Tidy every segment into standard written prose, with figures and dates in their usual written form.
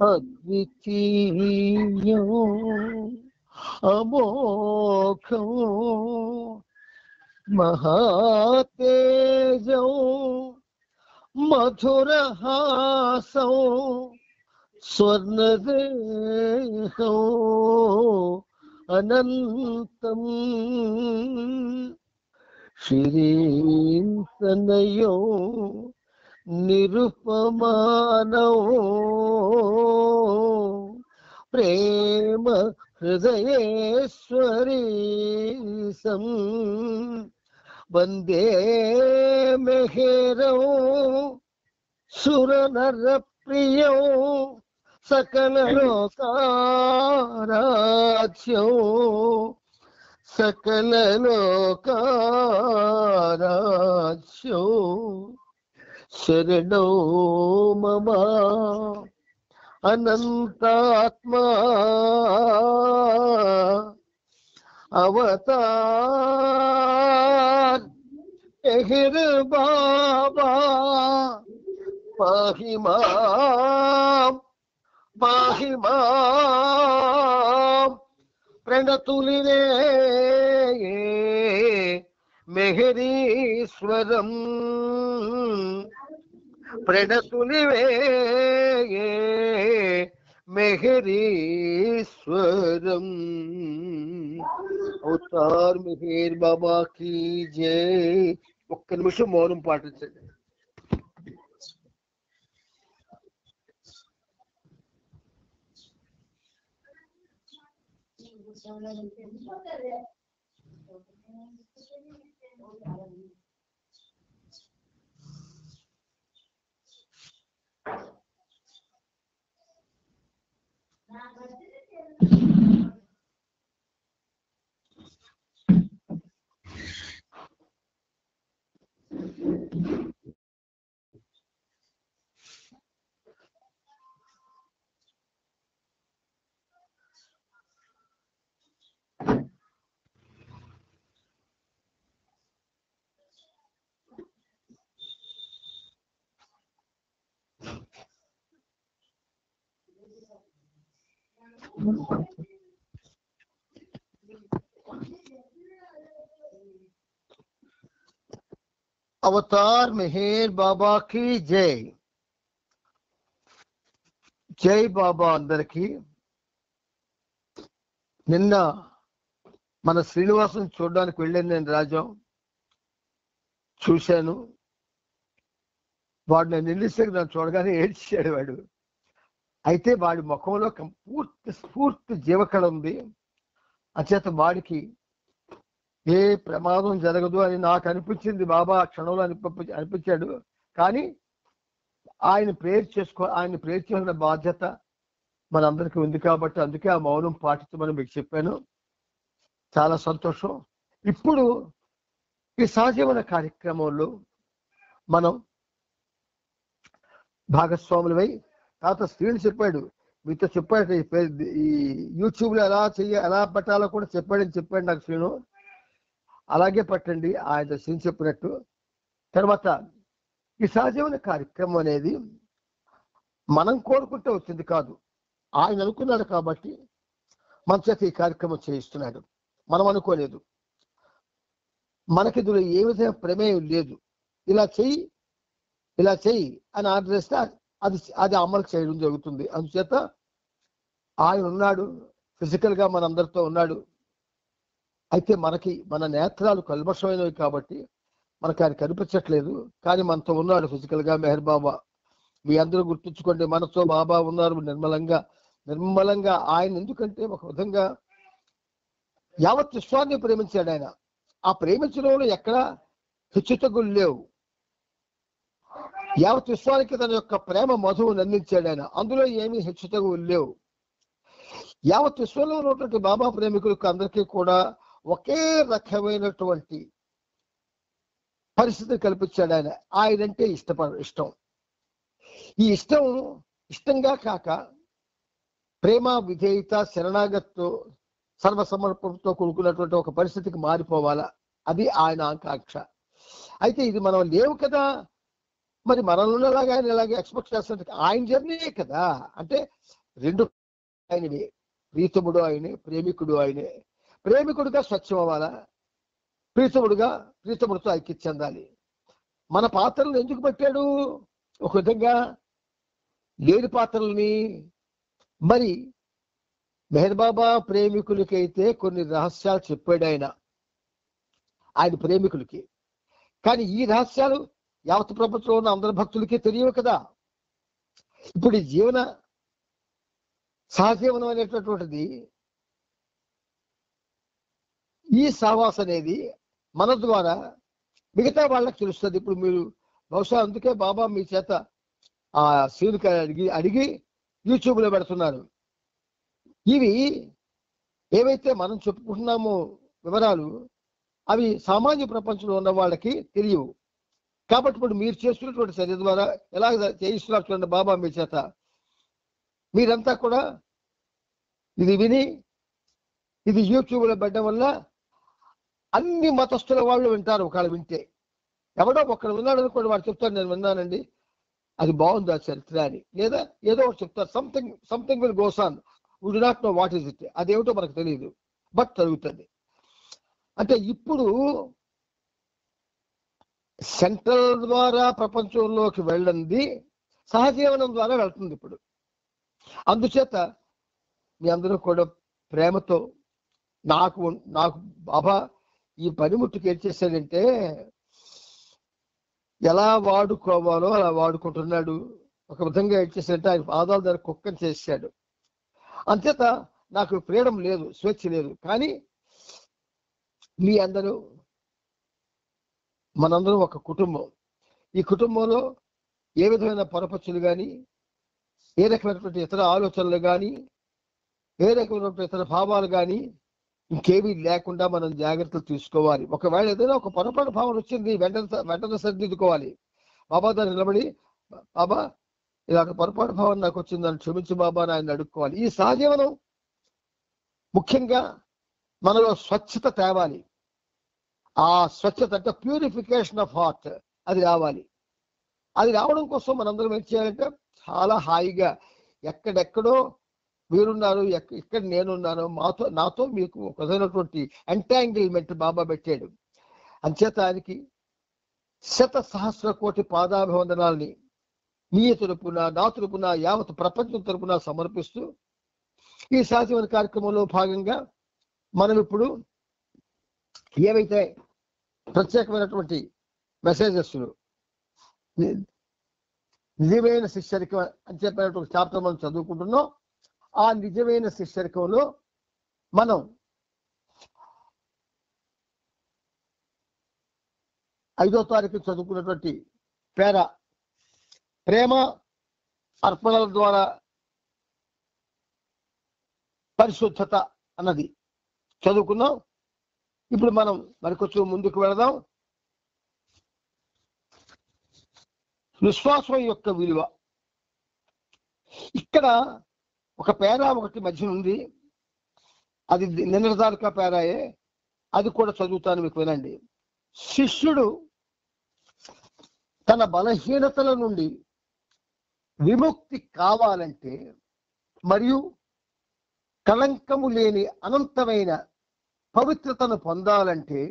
అద్వితీయం అమోఘం మహాతేజం మధురహాసం స్వర్ణదేహం అనంతం శ్రీతనయం నిరుపమానం ప్రేమ హృదయేశ్వరీశం వందే మెహరం సురనరప్రియం సకల లోకారాధ్యం సకల లోకారాధ్యం శరణో మమ అనంతాత్మా అవతార్ ఎహిర్ బాబా పాహి మాం పాహి మాం ప్రణతులినే మెహరీశ్వరం ప్రణతులివే మెహరీశ్వరం. అవతార్ మెహర్ బాబా కీ జై. ఒక్క నిమిషం మౌనం పాటించండి. అవతార్ మెహర్ బాబా కి జై. జై బాబా అందరికి. నిన్న మన శ్రీనివాసం చూడడానికి వెళ్ళాను నేను. రాజాం చూశాను. వాడు నన్ను నిలిస్తే నన్ను చూడగానే ఏడ్చాడు వాడు. అయితే వాడి ముఖంలో పూర్తి స్ఫూర్తి జీవకళ ఉంది. అచేత వాడికి ఏ ప్రమాదం జరగదు అని నాకు అనిపించింది. బాబా ఆ క్షణంలో అనిపించాడు. కానీ ఆయన ప్రేయర్ చేసుకున్న బాధ్యత మనందరికీ ఉంది కాబట్టి అందుకే ఆ మౌనం పాటించమని మీకు చెప్పాను. చాలా సంతోషం. ఇప్పుడు ఈ సహజీవన కార్యక్రమంలో మనం భాగస్వాములమై తాత శ్రీని చెప్పాడు, మీతో చెప్పాడు, ఈ యూట్యూబ్లో ఎలా పట్టాలో కూడా చెప్పాడు నాకు శ్రీను. అలాగే పట్టండి ఆయన శ్రీని చెప్పినట్టు. తర్వాత ఈ సహజీవన కార్యక్రమం అనేది మనం కోరుకుంటే వచ్చింది కాదు, ఆయన అనుకున్నాడు కాబట్టి మన చేత ఈ కార్యక్రమం చేయిస్తున్నాడు. మనం అనుకోలేదు. మనకి ఇందులో ఏ విధమైన ప్రమేయం లేదు. ఇలా చెయ్యి అని ఆర్డర్ చేస్తే అది అమలు చేయడం జరుగుతుంది. అందుచేత ఆయన ఉన్నాడు, ఫిజికల్ గా మనందరితో ఉన్నాడు. అయితే మన నేత్రాలు కల్మషమైనవి కాబట్టి మనకు ఆయన కనిపించట్లేదు. కానీ మనతో ఉన్నాడు ఫిజికల్ గా మెహర్ బాబా. మీ అందరూ గుర్తుంచుకోండి, మనతో బాబా ఉన్నారు నిర్మలంగా. ఆయన ఎందుకంటే ఒక విధంగా యావత్ విశ్వాన్ని ప్రేమించాడు ఆయన. ఆ ప్రేమించడంలో ఎక్కడా హెచ్చుతగ్గులు లేవు. యావత్ విశ్వానికి తన యొక్క ప్రేమ మధువును అందించాడు ఆయన. అందులో ఏమీ హెచ్చుతగ్గులు లేవు. యావత్ విశ్వంలో ఉన్నటువంటి బాబా ప్రేమికులకు అందరికీ కూడా ఒకే రకమైనటువంటి పరిస్థితిని కల్పించాడు ఆయన. ఆయనంటే ఇష్టం. ఈ ఇష్టంగా కాక ప్రేమ, విధేయత, శరణాగతితో, సర్వసమర్పణతో కూడుకున్నటువంటి ఒక పరిస్థితికి మారిపోవాలా, అది ఆయన ఆకాంక్ష. అయితే ఇది మనం లేవు కదా, మరి మనల్ని ఎలాగ ఆయన ఇలాగే ఎక్స్పెక్ట్ చేస్తున్నట్టు ఆయన జర్నీయే కదా. అంటే రెండు ఆయనవి, ప్రీతముడు ఆయనే, ప్రేమికుడు ఆయనే. ప్రేమికుడుగా స్వచ్ఛం అవ్వాలా, ప్రీతముడితో ఐక్యత చెందాలి. మన పాత్రలను ఎందుకు పెట్టాడు? ఒక విధంగా లేని పాత్రల్ని. మరి మెహర్ బాబా ప్రేమికులకైతే కొన్ని రహస్యాలు చెప్పాడు ఆయన ప్రేమికులకి. కానీ ఈ రహస్యాలు యావత్ ప్రపంచంలో ఉన్న అందరి భక్తులకి తెలియవు కదా. ఇప్పుడు ఈ సహజీవనం అనేటటువంటిది, ఈ సహవాసం అనేది మన ద్వారా మిగతా వాళ్ళకి తెలుస్తుంది. ఇప్పుడు మీరు బహుశా అందుకే బాబా మీ చేత ఆ సీన్కి అడిగి యూట్యూబ్లో పెడుతున్నారు. ఇవి ఏవైతే మనం చెప్పుకుంటున్నామో వివరాలు, అవి సామాన్య ప్రపంచంలో ఉన్న వాళ్ళకి తెలియవు. కాబట్టి ఇప్పుడు మీరు చేస్తున్నటువంటి చర్య ద్వారా ఎలా చేయిస్తున్నారు చూడండి బాబా మీ చేత. మీరంతా కూడా ఇది విని, ఇది యూట్యూబ్లో పెట్టడం వల్ల అన్ని మతస్థుల వాళ్ళు వింటారు. ఒకళ్ళు వింటే ఎవడో ఒక్కడు విన్నాడు అనుకోండి, వాడు చెప్తారు నేను విన్నానండి, అది బాగుంది ఆ చరిత్ర అని, లేదా ఏదో ఒకటి చెప్తారు. Something will goes on, we do not know what is it. అదేమిటో మనకు తెలియదు, బట్ జరుగుతుంది. అంటే ఇప్పుడు సెంట్రల్ ద్వారా ప్రపంచంలోకి వెళ్ళండి, సహజీవనం ద్వారా వెళ్తుంది ఇప్పుడు. అందుచేత మీ అందరూ కూడా ప్రేమతో నాకు బాబా ఈ పనిముట్టుకు ఏం చేశాడంటే ఎలా వాడుకోవాలో అలా వాడుకుంటున్నాడు. ఒక విధంగా ఏం చేశాడంటే ఆయన పాదాల దగ్గర కుక్కని చేశాడు. అంచేత నాకు ఫ్రీడమ్ లేదు, స్వేచ్ఛ లేదు. కానీ మీ అందరూ, మనందరం ఒక కుటుంబం. ఈ కుటుంబంలో ఏ విధమైన పొరపచ్చులు కానీ, ఏ రకమైనటువంటి ఇతర ఆలోచనలు కానీ, ఏ రకమైనటువంటి ఇతర భావాలు కానీ ఇంకేమీ లేకుండా మనం జాగ్రత్తలు తీసుకోవాలి. ఒకవేళ ఏదైనా ఒక పొరపాటు భావన వచ్చింది, వెంటనే సరిదిద్దుకోవాలి. బాబా దాన్ని నిలబడి, బాబా ఇలాంటి పొరపాటు భావన నాకు వచ్చిందని క్షమించు బాబా అని ఆయన అడుక్కోవాలి. ఈ సహజీవనం ముఖ్యంగా మనలో స్వచ్ఛత తేవాలి. ఆ స్వచ్ఛత అంటే ప్యూరిఫికేషన్ ఆఫ్ హార్ట్, అది రావాలి. అది రావడం కోసం మనందరం ఏం చేయాలంటే చాలా హాయిగా, ఎక్కడెక్కడో మీరున్నారు, ఇక్కడ నేనున్నాను, నాతో మీకు ఒక విధమైనటువంటి ఎంటాంగిల్మెంట్ బాబా పెట్టాడు. అంచేత ఆయనకి 1,000,000 కోటి పాదాభివందనాల్ని మీ తరపున, నా తరపున, యావత్ ప్రపంచం తరపున సమర్పిస్తూ ఈ సహజీవన కార్యక్రమంలో భాగంగా మనం ఇప్పుడు ఏవైతే ప్రత్యేకమైనటువంటి మెసేజెస్, నిజమైన శిష్యరికం అని చెప్పినటువంటి చాప్టర్ మనం చదువుకుంటున్నాం. ఆ నిజమైన శిష్యరికంలో మనం 5వ తారీఖు చదువుకున్నటువంటి ప్రేమ అర్పణల ద్వారా పరిశుద్ధత అన్నది చదువుకున్నాం. ఇప్పుడు మనం మరికొంచెం ముందుకు వెళదాం. విశ్వాసం యొక్క విలువ. ఇక్కడ ఒక పేరా ఒకటి మధ్య ఉంది, అది నిన్నటిదాకా పేరాయే, అది కూడా చదువుతాను, మీకు వినండి. శిష్యుడు తన బలహీనతల నుండి విముక్తి కావాలంటే మరియు కళంకము లేని అనంతమైన పవిత్రతను పొందాలంటే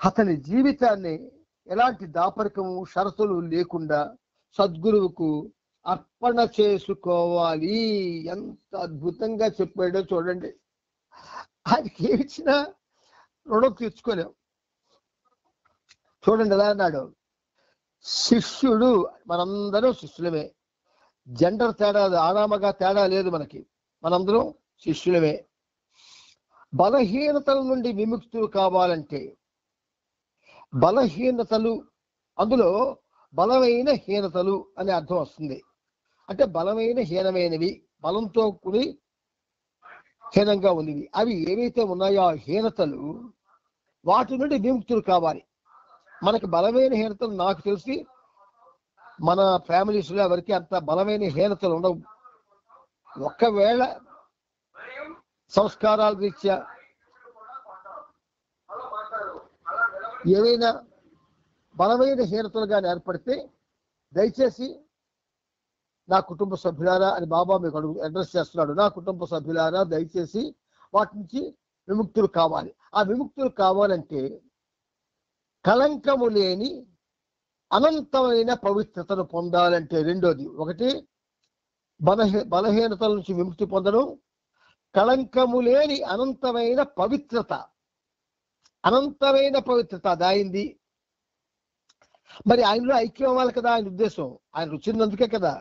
అతని జీవితాన్ని ఎలాంటి దాపరికము, షరతులు లేకుండా సద్గురువుకు అర్పణ చేసుకోవాలి. ఎంత అద్భుతంగా చెప్పాడో చూడండి. ఆయనకి ఏమిచ్చినా రుణం తీర్చుకోలేం. చూడండి ఎలా అన్నాడు. శిష్యుడు, మనందరం శిష్యులమే. జెండర్ తేడా, ఆనామగా తేడా లేదు మనకి, మనందరం శిష్యులమే. బలహీనతల నుండి విముక్తులు కావాలంటే, బలహీనతలు, అందులో బలమైన హీనతలు అనే అర్థం వస్తుంది. అంటే బలమైన హీనమైనవి, బలంతో కూడి హీనంగా ఉన్నవి, అవి ఏవైతే ఉన్నాయో ఆ హీనతలు, వాటి నుండి విముక్తులు కావాలి. మనకి బలమైన హీనతలు నాకు తెలిసి మన ఫ్యామిలీస్లో ఎవరికి అంత బలమైన హీనతలు ఉండవు. ఒకవేళ సంస్కారాల రీత్యా ఏవైనా బలమైన హీనతలుగా ఏర్పడితే దయచేసి నా కుటుంబ సభ్యులారా అని బాబా మీకు అడ్రస్ చేస్తున్నాడు. నా కుటుంబ సభ్యులారా దయచేసి వాటి నుంచి విముక్తులు కావాలి. ఆ విముక్తులు కావాలంటే కళంకము లేని అనంతమైన పవిత్రతను పొందాలంటే రెండోది, ఒకటి బలహీనతల నుంచి విముక్తి పొందడం, కళంకము లేని అనంతమైన పవిత్రత. అనంతమైన పవిత్రత దాయింది. మరి ఆయనలో ఐక్యం అవ్వాలి కదా ఆయన ఉద్దేశం. ఆయన వచ్చినందుకే కదా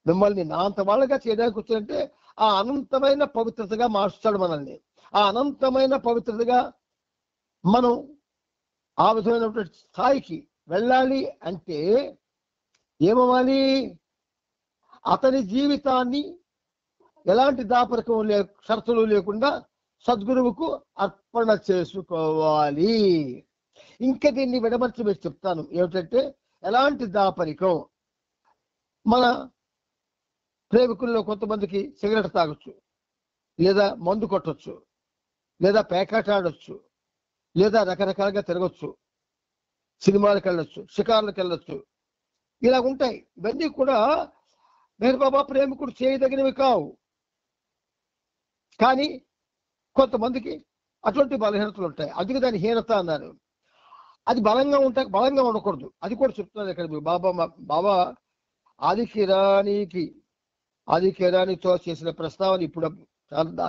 మిమ్మల్ని నా అంత వాళ్ళగా చేయడానికి వచ్చిందంటే ఆ అనంతమైన పవిత్రతగా మార్చుతాడు మనల్ని. ఆ అనంతమైన పవిత్రతగా మనం ఆ విధమైనటువంటి స్థాయికి వెళ్ళాలి అంటే ఏమవ్వాలి? అతని జీవితాన్ని ఎలాంటి దాపరికం షరతులు లేకుండా సద్గురువుకు అర్పణ చేసుకోవాలి. ఇంకా దీన్ని విడమర్చి మీకు చెప్తాను ఏమిటంటే, ఎలాంటి దాపరికం. మన ప్రేమికుల్లో కొంతమందికి సిగరెట్ తాగొచ్చు, లేదా మందు కొట్టొచ్చు, లేదా పేకాట ఆడొచ్చు, లేదా రకరకాలుగా తిరగచ్చు, సినిమాలకు వెళ్ళొచ్చు, షికార్లకు వెళ్ళొచ్చు, ఇలా ఉంటాయి. ఇవన్నీ కూడా మేరు బాబా ప్రేమికుడు చేయదగినవి కావు. కానీ కొంతమందికి అటువంటి బలహీనతలు ఉంటాయి. అందుకే దాని హీనత అన్నారు. అది బలంగా ఉండకూడదు. అది కూడా చెప్తున్నారు ఇక్కడ బాబా ఆది కిరాణితో చేసిన ప్రస్తావన ఇప్పుడు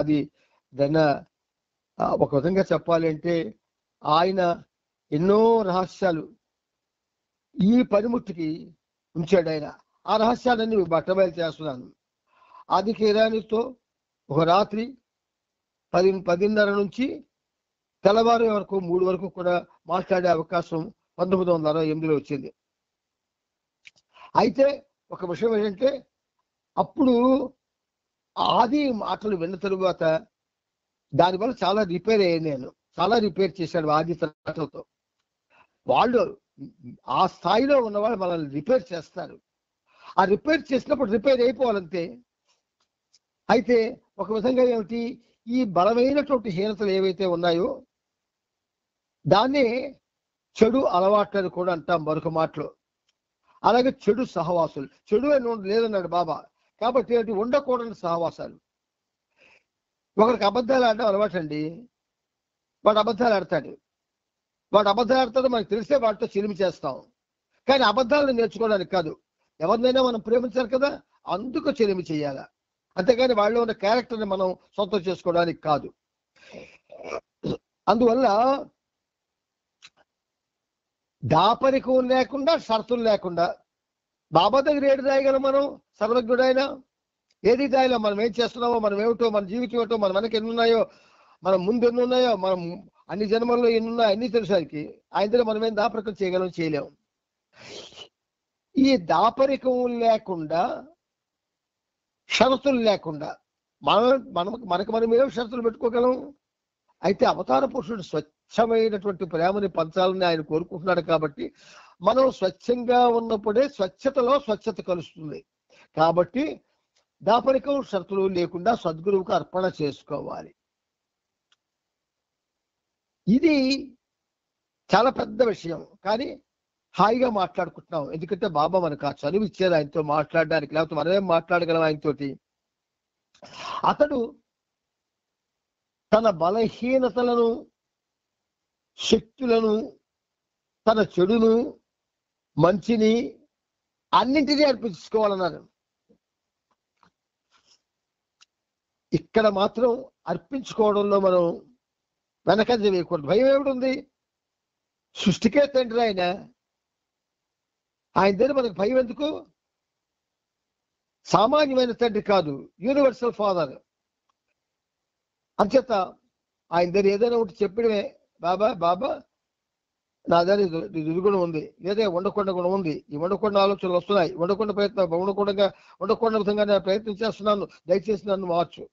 అది దాన్ని ఒక విధంగా చెప్పాలి అంటే ఆయన ఎన్నో రహస్యాలు ఈ పనిముట్టుకి ఉంచాడు. ఆయన ఆ రహస్యాలన్నీ బట్టబయలు చేస్తున్నాను. ఆది కిరాణితో ఒక రాత్రి 10:30 నుంచి తెల్లవారు వరకు 3 వరకు కూడా మాట్లాడే అవకాశం 1968లో వచ్చింది. అయితే ఒక విషయం ఏంటంటే, అప్పుడు ఆది మాటలు విన్న తరువాత దానివల్ల చాలా రిపేర్ అయ్యాను నేను. చాలా రిపేర్ చేశాడు ఆది మాటలతో. వాళ్ళు ఆ స్థాయిలో ఉన్నవాళ్ళు మనల్ని రిపేర్ చేస్తారు. ఆ రిపేర్ చేసినప్పుడు రిపేర్ అయిపోవాలంతే. అయితే ఒక విధంగా ఏమిటి, ఈ బలమైనటువంటి హీనతలు ఏవైతే ఉన్నాయో దాన్ని చెడు అలవాట్లని కూడా అంటాం మరొక మాటలో. అలాగే చెడు సహవాసులు, చెడు అని లేదన్నాడు బాబా. కాబట్టి ఏంటి, ఉండకూడని సహవాసాలు. ఒకరికి అబద్ధాలు ఆడడం అలవాటు అండి. వాడు అబద్ధాలు ఆడతాడు మనకు తెలిసే వాటితో చిలిమి చేస్తాం. కానీ అబద్ధాలను నేర్చుకోవడానికి కాదు, ఎవరినైనా మనం ప్రేమించాలి కదా, అందుకు చిలిమి చేయాలి. అంతేగాని వాళ్ళు ఉన్న క్యారెక్టర్ని మనం సొంతం చేసుకోవడానికి కాదు. అందువల్ల దాపరికం లేకుండా, షరతులు లేకుండా బాబా దగ్గర ఏడు దాయగలం మనం. సర్వజ్ఞుడైనా ఏది దాయలో మనం ఏం చేస్తున్నామో, మనం ఏమిటో, మన జీవితం ఏమిటో, మన వెనక ఎన్ని ఉన్నాయో, మనం ముందు ఎన్ని ఉన్నాయో, మనం అన్ని జన్మల్లో ఎన్ని ఉన్నాయో అన్ని తెలుసానికి ఆయన దగ్గర మనం ఏం దాపరికం చేయలేము. ఈ దాపరికం లేకుండా, షరతులు లేకుండా మనకు మనం ఏం షరతులు పెట్టుకోగలం? అయితే అవతార పురుషుడు స్వచ్ఛమైనటువంటి ప్రేమని పంచాలని ఆయన కోరుకుంటున్నాడు. కాబట్టి మనం స్వచ్ఛంగా ఉన్నప్పుడే స్వచ్ఛతలో స్వచ్ఛత కలుస్తుంది. కాబట్టి దాపరికం షరతులు లేకుండా సద్గురువుకు అర్పణ చేసుకోవాలి. ఇది చాలా పెద్ద విషయం, కానీ హాయిగా మాట్లాడుకుంటున్నాం. ఎందుకంటే బాబా మనకు ఆ చనువు ఇచ్చారు ఆయనతో మాట్లాడడానికి, లేకపోతే మనమేం మాట్లాడగలం ఆయనతోటి. అతడు తన బలహీనతలను, శక్తులను, తన చెడును, మంచిని అన్నింటినీ అర్పించుకోవాలన్నారు. ఇక్కడ మాత్రం అర్పించుకోవడంలో మనం వెనకంజ వేయకూడదు. భయం ఏమిటి? సృష్టికే తండ్రి ఆయన దగ్గర మనకు భయం ఎందుకు? సామాన్యమైన తండ్రి కాదు, యూనివర్సల్ ఫాదర్. అంచేత ఆయన దగ్గర ఏదైనా ఒకటి చెప్పడమే, బాబా నా దగ్గర ఇది దుర్గుణం ఉంది, లేదా ఉండకుండా గుణం ఉంది, ఈ ఉండకుండా ఆలోచనలు వస్తున్నాయి, ఉండకుండా విధంగా నేను ప్రయత్నం చేస్తున్నాను, దయచేసి నన్ను మార్చు,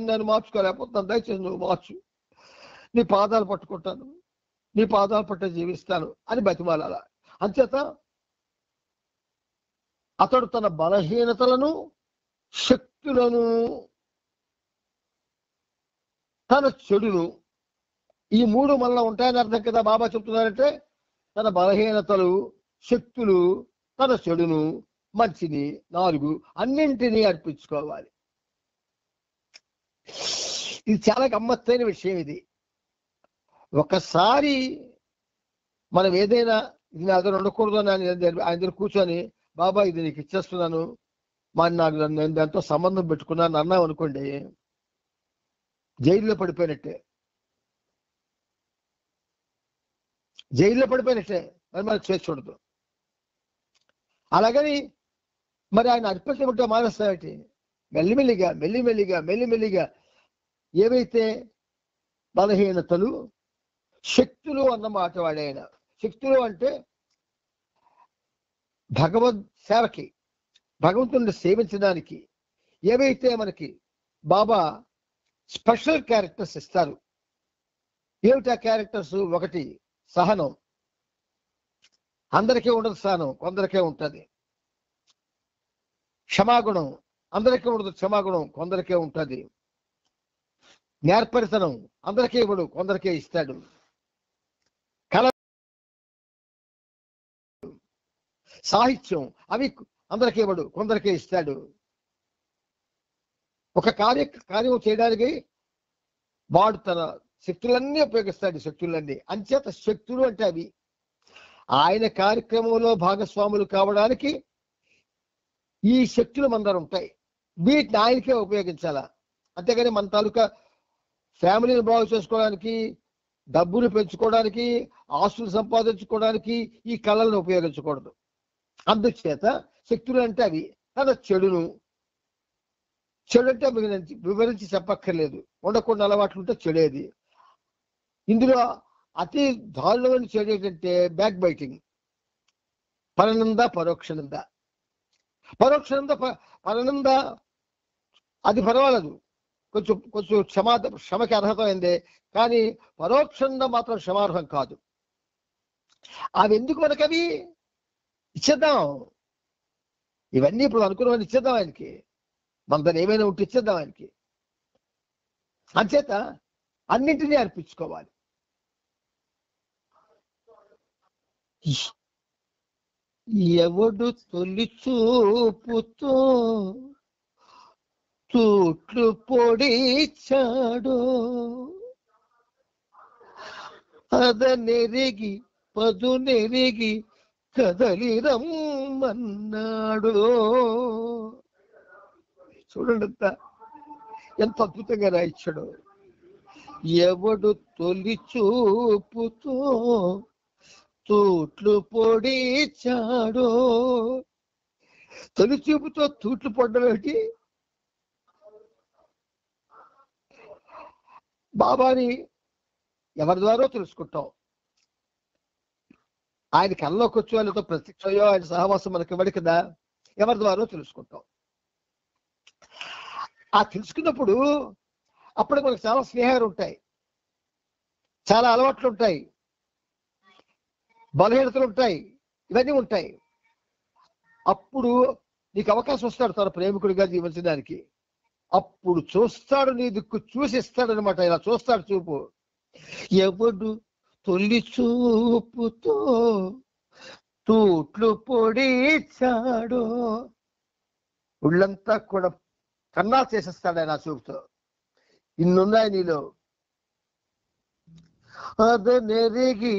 నేను మార్చుకోలేకపోతున్నాను, దయచేసి నువ్వు మార్చు, నీ పాదాలు పట్టుకుంటాను, నీ పాదాలు పట్ట జీవిస్తాను అని బతిమాలాల. అంచేత అతడు తన బలహీనతలను, శక్తులను, తన చెడును, ఈ మూడు మనలో ఉంటాయని అర్థం కదా. బాబా చెప్తున్నారంటే తన బలహీనతలు, శక్తులు, తన చెడును, మంచిని, 4 అన్నింటినీ అర్పించుకోవాలి. ఇది చాలా గమ్మత్తైన విషయం. ఇది ఒకసారి మనం ఏదైనా ఇది నా దగ్గర ఉండకూడదు అని ఆయన దగ్గర కూర్చొని, బాబా ఇది నీకు ఇచ్చేస్తున్నాను, నాకు నేను దాంతో సంబంధం పెట్టుకున్నాను అన్నాం అనుకోండి, జైల్లో పడిపోయినట్టే. మరి మనకు చేసి చూడదు. అలాగని మరి ఆయన అర్పించబట్టే మానేస్తామేంటి? మెల్లిమెల్లిగా ఏవైతే బలహీనతలు, శక్తులు అన్నమాట వాడైన. శక్తులు అంటే భగవద్ సేవకి, భగవంతుడిని సేవించడానికి ఏవైతే మనకి బాబా స్పెషల్ క్యారెక్టర్స్ ఇస్తారు. ఏమిటా క్యారెక్టర్స్? 1 సహనం. అందరికీ ఉండదు సహనం, కొందరికే ఉంటుంది. క్షమాగుణం, అందరికీ ఉండదు క్షమాగుణం, కొందరికే ఉంటుంది. నేర్పరితనం, అందరికీ ఇవ్వడు, కొందరికే ఇస్తాడు. కళ, సాహిత్యం, అవి అందరికీ ఇవ్వడు, కొందరికే ఇస్తాడు. ఒక కార్యం చేయడానికి వాడు తన శక్తులన్నీ ఉపయోగిస్తాడు. శక్తులన్నీ అంచేత శక్తులు అంటే అవి ఆయన కార్యక్రమంలో భాగస్వాములు కావడానికి ఈ శక్తులు మన దగ్గర ఉంటాయి. వీటిని ఆయనకే ఉపయోగించాలా. అంతేగాని మన తాలూకా ఫ్యామిలీని బాగు చేసుకోవడానికి, డబ్బులు పెంచుకోవడానికి, ఆస్తులు సంపాదించుకోవడానికి ఈ కళలను ఉపయోగించకూడదు. అందుచేత శక్తులు అంటే అవి. తన చెడు అంటే వివరించి చెప్పక్కర్లేదు. ఉండకుండా అలవాట్లు ఉంటే చెడేది. ఇందులో అతి దారుణమైన చెడు ఏంటంటే బ్యాక్ బైటింగ్, పరనింద, పరోక్షనింద. పరనింద అది పర్వాలేదు, కొంచెం క్షమకి అర్హత అయిందే, కానీ పరోక్షంగా మాత్రం క్షమార్హం కాదు. అవి ఎందుకు మనకవి ఇచ్చేద్దాం. ఇవన్నీ ఇప్పుడు అనుకున్నవన్నీ ఇచ్చేద్దాం ఆయనకి. మన దాన్ని ఏమైనా ఉంటే ఇచ్చేద్దాం ఆయనకి. అంచేత అన్నింటినీ అర్పించుకోవాలి. ఎవడు తొలి చూపుతో తూట్లు పొడిచాడో అదనెరిగి పదునెరిగి కదలి రమ్మన్నాడు. చూడండి ఎంత అద్భుతంగా రాయించాడు. ఎవడు తొలి చూపుతో తూట్లు పొడిచాడో. తొలి చూపుతో తూట్లు పొడడం ఏమిటి? బాబాని ఎవరి ద్వారా తెలుసుకుంటాం. ఆయన కళ్ళలోకి వచ్చి వాళ్ళతో ప్రత్యక్షయో ఆయన సహవాసం మనకి ఇవ్వడు కదా, ఎవరి ద్వారా తెలుసుకుంటాం. ఆ తెలుసుకున్నప్పుడు అప్పుడు మనకు చాలా స్నేహాలు ఉంటాయి, చాలా అలవాట్లు ఉంటాయి, బలహీనతలు ఉంటాయి, ఇవన్నీ ఉంటాయి. అప్పుడు నీకు అవకాశం వస్తాడు తన ప్రేమికుడిగా జీవించడానికి. అప్పుడు చూస్తాడు, నీ దిక్కు చూసి ఇస్తాడు అనమాట. ఇలా చూస్తాడు చూపు. ఎవడు తొలి చూపుతో తూట్లు పొడిచాడో. ఉళ్ళంతా కూడా కన్నా చేసేస్తాడు ఆయన చూపుతో. ఇన్నున్నాయి నీలో. అదనెరిగి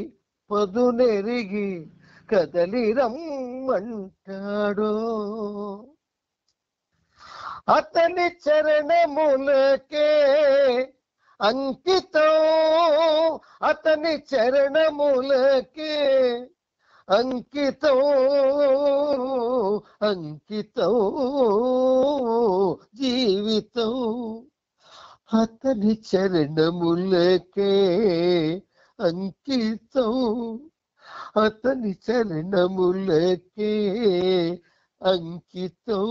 పదునెరిగి కదలి రమ్మంటాడో. అతని చరణములకే అంకితం, అతని చరణములకే అంకితం, అంకితం జీవితం. అతని చరణములకే అంకితం, అతని చరణములకే అంకితం.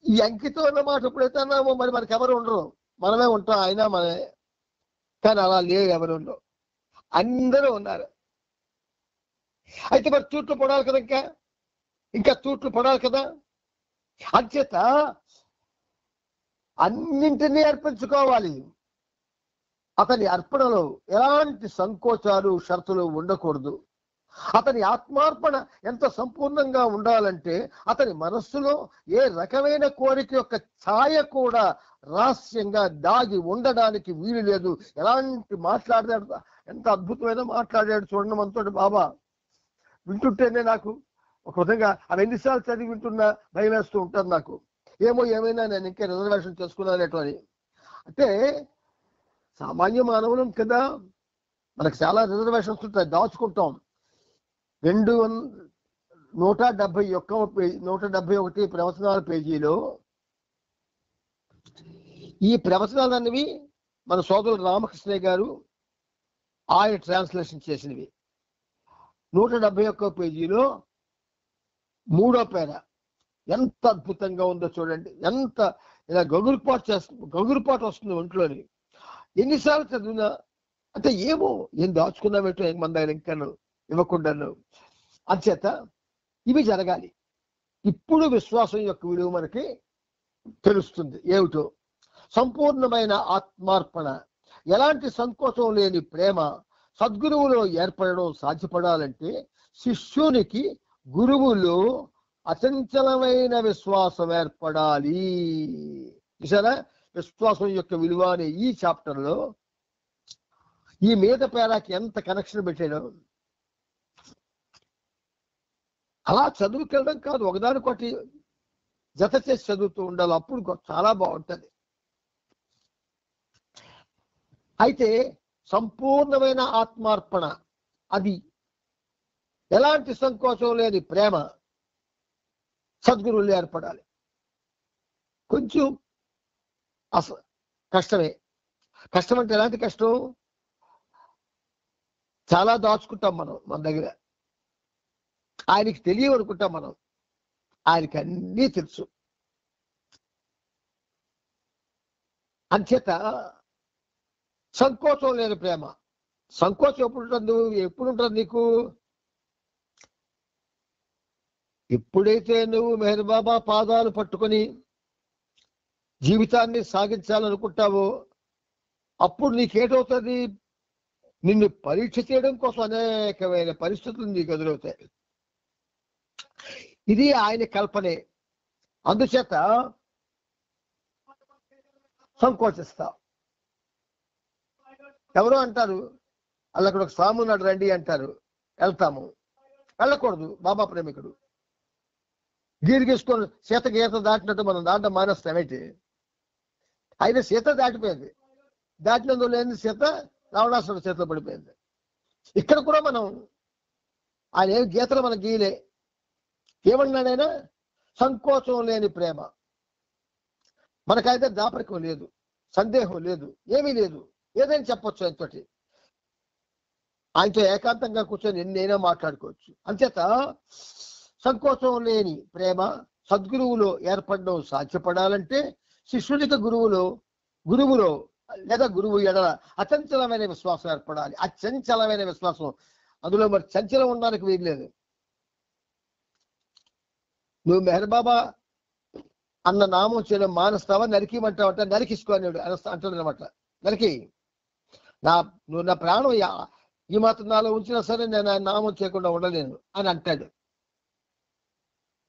ఈ అంకితం అన్నమాట ఎప్పుడైతే అన్నామో మరి మనకి ఎవరు ఉండరు, మనమే ఉంటాం, ఆయన మనమే. కానీ అలా లేవు, ఎవరు ఉండవు, అందరూ ఉన్నారు. అయితే మరి తూట్లు పడాలి కదా, ఇంకా తూట్లు పడాలి కదా. అంచేత అన్నింటినీ అర్పించుకోవాలి. అతని అర్పణలో ఎలాంటి సంకోచాలు షరతులు ఉండకూడదు. అతని ఆత్మార్పణ ఎంత సంపూర్ణంగా ఉండాలంటే అతని మనస్సులో ఏ రకమైన కోరిక యొక్క ఛాయ కూడా రహస్యంగా దాగి ఉండడానికి వీలు లేదు. ఎలాంటి మాట్లాడాడు, ఎంత అద్భుతమైన మాట్లాడాడు చూడండి మనతోటి బాబా. వింటుంటేనే నాకు ఒక విధంగా అవి ఎన్నిసార్లు చదివి వింటున్నా భయం వేస్తూ ఉంటాను నాకు. ఏమైనా నేను ఇంకా రిజర్వేషన్ చేసుకున్నానేటో అని. అంటే సామాన్య మానవులం కదా, మనకు చాలా రిజర్వేషన్స్ ఉంటాయి, దాచుకుంటాం. 171 ప్రవచనాల పేజీలో ఈ ప్రవచనాలు అనేవి మన సోదరుడు రామకృష్ణయ్య గారు ఆయన ట్రాన్స్లేషన్ చేసినవి. 171 పేజీలో 3వ పేర ఎంత అద్భుతంగా ఉందో చూడండి. ఎంత ఇలా గగురుపాటు వస్తుంది ఒంట్లోని. ఎన్నిసార్లు చదివినా అంటే ఏం దాచుకున్నామేటో మన దగ్గర ఇంకా ఇవ్వకుండాను. అంచేత ఇవి జరగాలి. ఇప్పుడు విశ్వాసం యొక్క విలువ మనకి తెలుస్తుంది. ఏమిటో సంపూర్ణమైన ఆత్మార్పణ, ఎలాంటి సంకోచం లేని ప్రేమ సద్గురువులో ఏర్పడడం సాధ్యపడాలంటే శిష్యునికి గురువులో అచంచలమైన విశ్వాసం ఏర్పడాలి. చూసారా, విశ్వాసం యొక్క విలువ అనే ఈ చాప్టర్ లో ఈ మీద పేరాకి ఎంత కనెక్షన్ పెట్టాడో. అలా చదువుకెళ్ళడం కాదు, ఒకదానికొకటి జత చేసి చదువుతూ ఉండాలి. అప్పుడు చాలా బాగుంటుంది. అయితే సంపూర్ణమైన ఆత్మార్పణ, అది ఎలాంటి సంకోచం లేని ప్రేమ సద్గురువులు ఏర్పడాలి. కొంచెం కష్టమే. కష్టం అంటే ఎలాంటి కష్టం? చాలా దాచుకుంటాం మనం మన దగ్గర. ఆయనకి తెలియవనుకుంటాం మనం, ఆయనకి అన్నీ తెలుసు. అంచేత సంకోచం లేని ప్రేమ. సంకోచం ఎప్పుడు ఉంటుంది నీకు? ఎప్పుడైతే నువ్వు మెహర్ బాబా పాదాలు పట్టుకొని జీవితాన్ని సాగించాలనుకుంటావో అప్పుడు నీకేటవుతుంది? నిన్ను పరీక్ష చేయడం కోసం అనేకమైన పరిస్థితులు నీకు ఎదురవుతాయి. ఇది ఆయన కల్పనే. అందుచేత సంకోచిస్తావు. ఎవరో అంటారు, అక్కడ ఒక స్వామి ఉన్నాడు రండి అంటారు, వెళ్తాము. వెళ్ళకూడదు. బాబా ప్రేమికుడు గీసుకొని సీత గీత దాటినట్టు మనం దాటం మానేస్తామేంటి? ఆయన సీత దాటిపోయింది. దాటినందుకు లేని సీత రావణాసురుడి చేతిలో పడిపోయింది. ఇక్కడ కూడా మనం ఆయన ఏమి గీతలు మన గీలే. ఏమన్నాడైనా సంకోచం లేని ప్రేమ. మనకైతే దాపరికం లేదు, సందేహం లేదు, ఏమీ లేదు. ఏదైనా చెప్పొచ్చు ఆయనతోటి. ఆయనతో ఏకాంతంగా కూర్చొని ఎన్నైనా మాట్లాడుకోవచ్చు. అంచేత సంకోచం లేని ప్రేమ సద్గురువులో ఏర్పడడం సాధ్యపడాలంటే శిష్యునికి గురువులో లేదా గురువు ఎడల అచంచలమైన విశ్వాసం ఏర్పడాలి. అచంచలమైన విశ్వాసం. అందులో మరి చంచలం ఉండడానికి వీల్లేదు. నువ్వు మెహర్ బాబా అన్న నామం చేయడం మానేస్తావా? నరికిమంటావంట. నరికిసుకో అన్నాడు అంటాడు అనమాట. నరికి నువ్వు నా ప్రాణం ఈ మాత్రం నాలో ఉంచినా సరే నేను ఆయన నామం చేయకుండా ఉండలేను అని అంటాడు.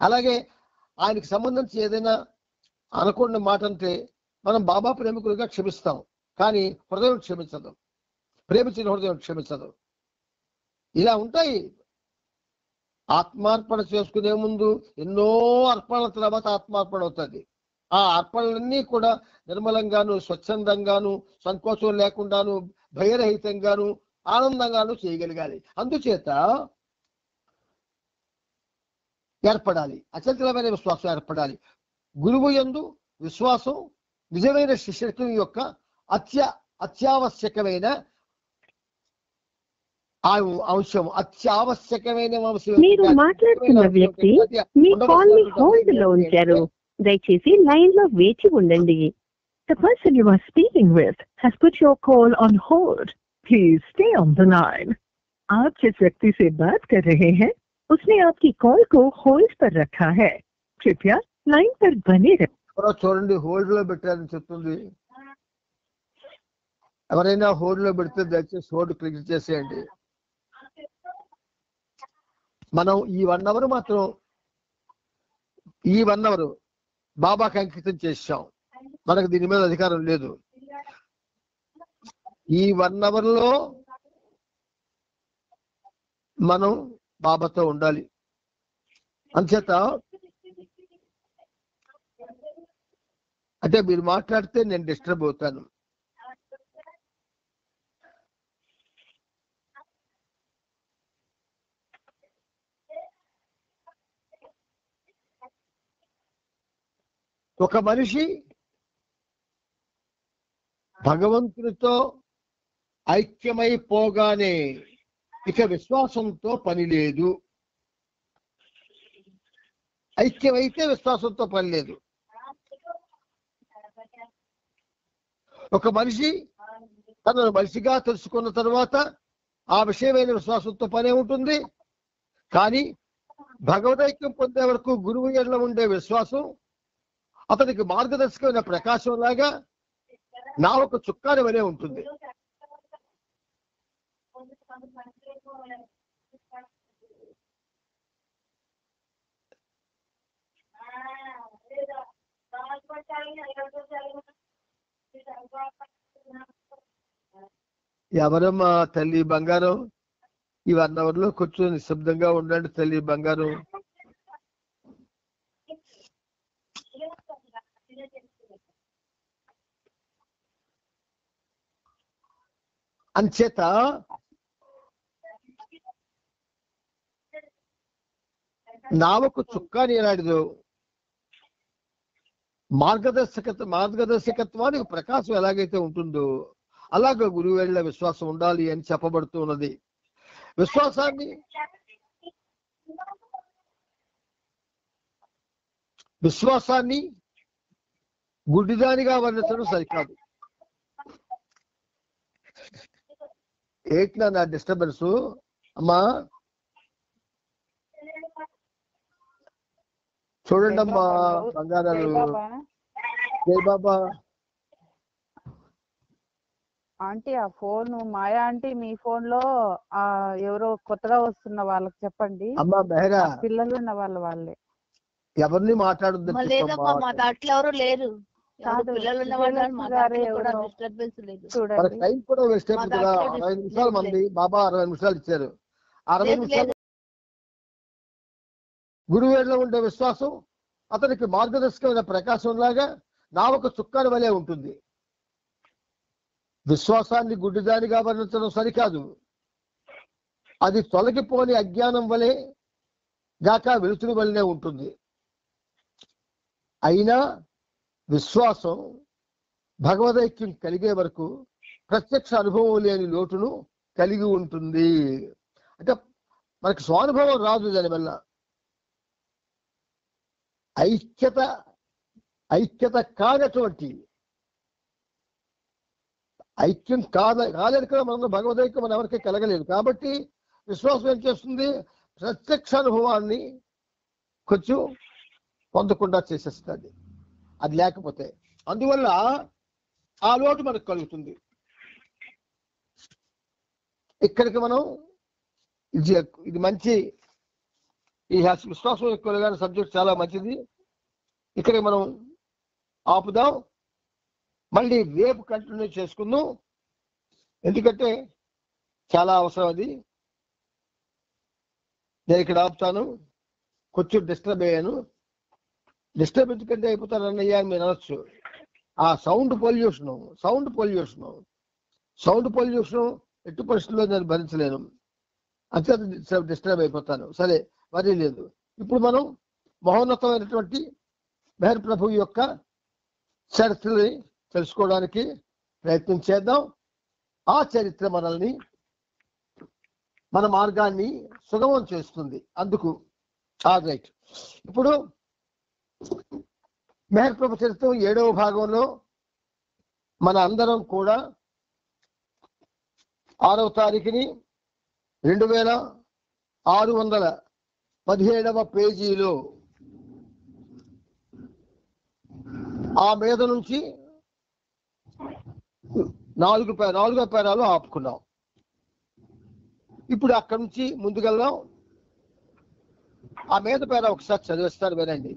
అలాగే ఆయనకి సంబంధించి ఏదైనా అనకుండా మాట అంటే మనం బాబా ప్రేమికులుగా క్షమిస్తాం, కానీ హృదయం క్షమించదు. ప్రేమించిన హృదయం క్షమించదు. ఇలా ఉంటాయి. ఆత్మార్పణ చేసుకునే ముందు ఎన్నో అర్పణల తర్వాత ఆత్మార్పణ అవుతుంది. ఆ అర్పణలన్నీ కూడా నిర్మలంగాను, స్వచ్ఛందంగాను, సంకోచం లేకుండాను, భయరహితంగాను, ఆనందంగాను చేయగలగాలి. అందుచేత ఏర్పడాలి, అచంచలమైన విశ్వాసం ఏర్పడాలి. గురువు యందు విశ్వాసం నిజమైన శిష్యుని యొక్క అత్యావశ్యకమైన అంశం. అత్యావశ్యకమైన అంశం. మీరు మాట్లాడుతున్న వ్యక్తి మీ కాల్ ని హోల్డ్ లో ఉంచారు. దయచేసి లైన్ లో వేచి ఉండండి. The person you are speaking with has put your call on hold. Please stay on the line. आप जिस व्यक्ति से बात कर रहे हैं उसने आपकी कॉल को होल्ड पर रखा है. कृपया लाइन पर बने रहें. చూడండి, హోల్డ్ లో పెట్టారని చెప్తుంది. ఎవరైనా హోల్డ్లో పెడితే దయచేసి హోల్డ్ క్లిక్ చేసేయండి. మనం ఈ 1 అవర్ మాత్రం ఈ 1 అవర్ బాబాకి అంకితం చేశాం. మనకు దీని మీద అధికారం లేదు. ఈ 1 అవర్లో మనం బాబాతో ఉండాలి. అంచేత అంటే మీరు మాట్లాడితే నేను డిస్టర్బ్ అవుతాను. ఒక మనిషి భగవంతునితో ఐక్యమైపోగానే ఇక విశ్వాసంతో పని లేదు. ఐక్యమైతే విశ్వాసంతో పని లేదు. ఒక మనిషి తనను మనిషిగా తెలుసుకున్న తర్వాత ఆ విషయమైన విశ్వాసంతో పనే ఉంటుంది. కానీ భగవదైక్యం పొందే వరకు గురువు ఎడల ఉండే విశ్వాసం అతనికి మార్గదర్శకమైన ప్రకాశం లాగా నా ఒక చుక్కాని వలె ఉంటుంది. ఎవరమ్మా తల్లి బంగారం? ఈ 1 అవర్లో కొంచెం నిశ్శబ్దంగా ఉండండి తల్లి బంగారం. అంచేత నావకు చుక్కాని ఎలాంటిదో మార్గదర్శకత్వానికి ప్రకాశం ఎలాగైతే ఉంటుందో అలాగే గురువు వెళ్ళ విశ్వాసం ఉండాలి అని చెప్పబడుతూ ఉన్నది. విశ్వాసాన్ని గుడ్డిదానిగా వర్ణించడం సరికాదు. ఏంటి నా డిస్టర్బెన్స్ అమ్మా? చూడండి అమ్మా బంగారాలు. జై బాబా. ఆంటీ ఆ ఫోన్ మాయా ఆంటీ మీ ఫోన్ లో ఎవరో కొత్తగా వస్తున్న వాళ్ళకి చెప్పండి. అమ్మా మెహరా పిల్లలు ఉన్న వాళ్ళే ఎవరిని మాట్లాడద్దు. మా దాంట్లో ఎవరు లేరు. చూడండి టైం కూడా వేస్ట్ అయిపోతుంది కదా. 60 నిమిషాలు మంది బాబా 60 నిమిషాలు ఇచ్చారు. 60 నిమిషాలు గురువేళ్ళలో ఉండే విశ్వాసం అతనికి మార్గదర్శకమైన ప్రకాశం లాగా నా ఒక చుక్కాని వలె ఉంటుంది. విశ్వాసాన్ని గుడ్డిదానిగా వర్ణించడం సరికాదు. అది తొలగిపోని అజ్ఞానం వలె గాక వెలుతురు వలనే ఉంటుంది. అయినా విశ్వాసం భగవదైక్యం కలిగే వరకు ప్రత్యక్ష అనుభవం లేని లోటును కలిగి ఉంటుంది. అంటే మనకి స్వానుభవం రాదు. దానివల్ల ఐక్యత కానటువంటి ఐక్యం కాలేదు కదా. మనం భగవదైక్యం మనం ఎవరికి కలగలేదు. కాబట్టి విశ్వాసం ఏం చేస్తుంది? ప్రత్యక్ష అనుభవాన్ని కొంచెం పొందకుండా చేసేస్తుంది. అది లేకపోతే అందువల్ల ఆ లోటు మనకు కలుగుతుంది. ఇక్కడికి మనం ఇది మంచి ఈ విశ్వాసం ఎక్కువ సబ్జెక్ట్ చాలా మంచిది. ఇక్కడికి మనం ఆపుదాం. మళ్ళీ రేపు కంటిన్యూ చేసుకుందాం. ఎందుకంటే చాలా అవసరం అది. నేను ఇక్కడ ఆపుతాను. కొంచెం డిస్టర్బ్ అయ్యాను. డిస్టర్బ్ ఎందుకంటే అయిపోతాను అన్నయ్య అని మీరు అనొచ్చు. ఆ సౌండ్ పొల్యూషన్ ఎట్టి పరిస్థితుల్లో నేను భరించలేను. అంతే డిస్టర్బ్ అయిపోతాను. సరే వరీ లేదు. ఇప్పుడు మనం మహోన్నతమైనటువంటి మెహర్ ప్రభు యొక్క చరిత్రని తెలుసుకోవడానికి ప్రయత్నం చేద్దాం. ఆ చరిత్ర మనల్ని మన మార్గాన్ని సుగమం చేస్తుంది. అందుకు రైట్. ఇప్పుడు మెహర్ ప్రభు చరిత్ర 7వ భాగంలో మన అందరం కూడా 6వ తారీఖుని 2617వ పేజీలో ఆ మీద నుంచి నాలుగో పేరాలో ఆపుకున్నాం. ఇప్పుడు అక్కడి నుంచి ముందుకెళ్దాం. ఆ మీద పేర ఒకసారి చదివిస్తారు వినండి.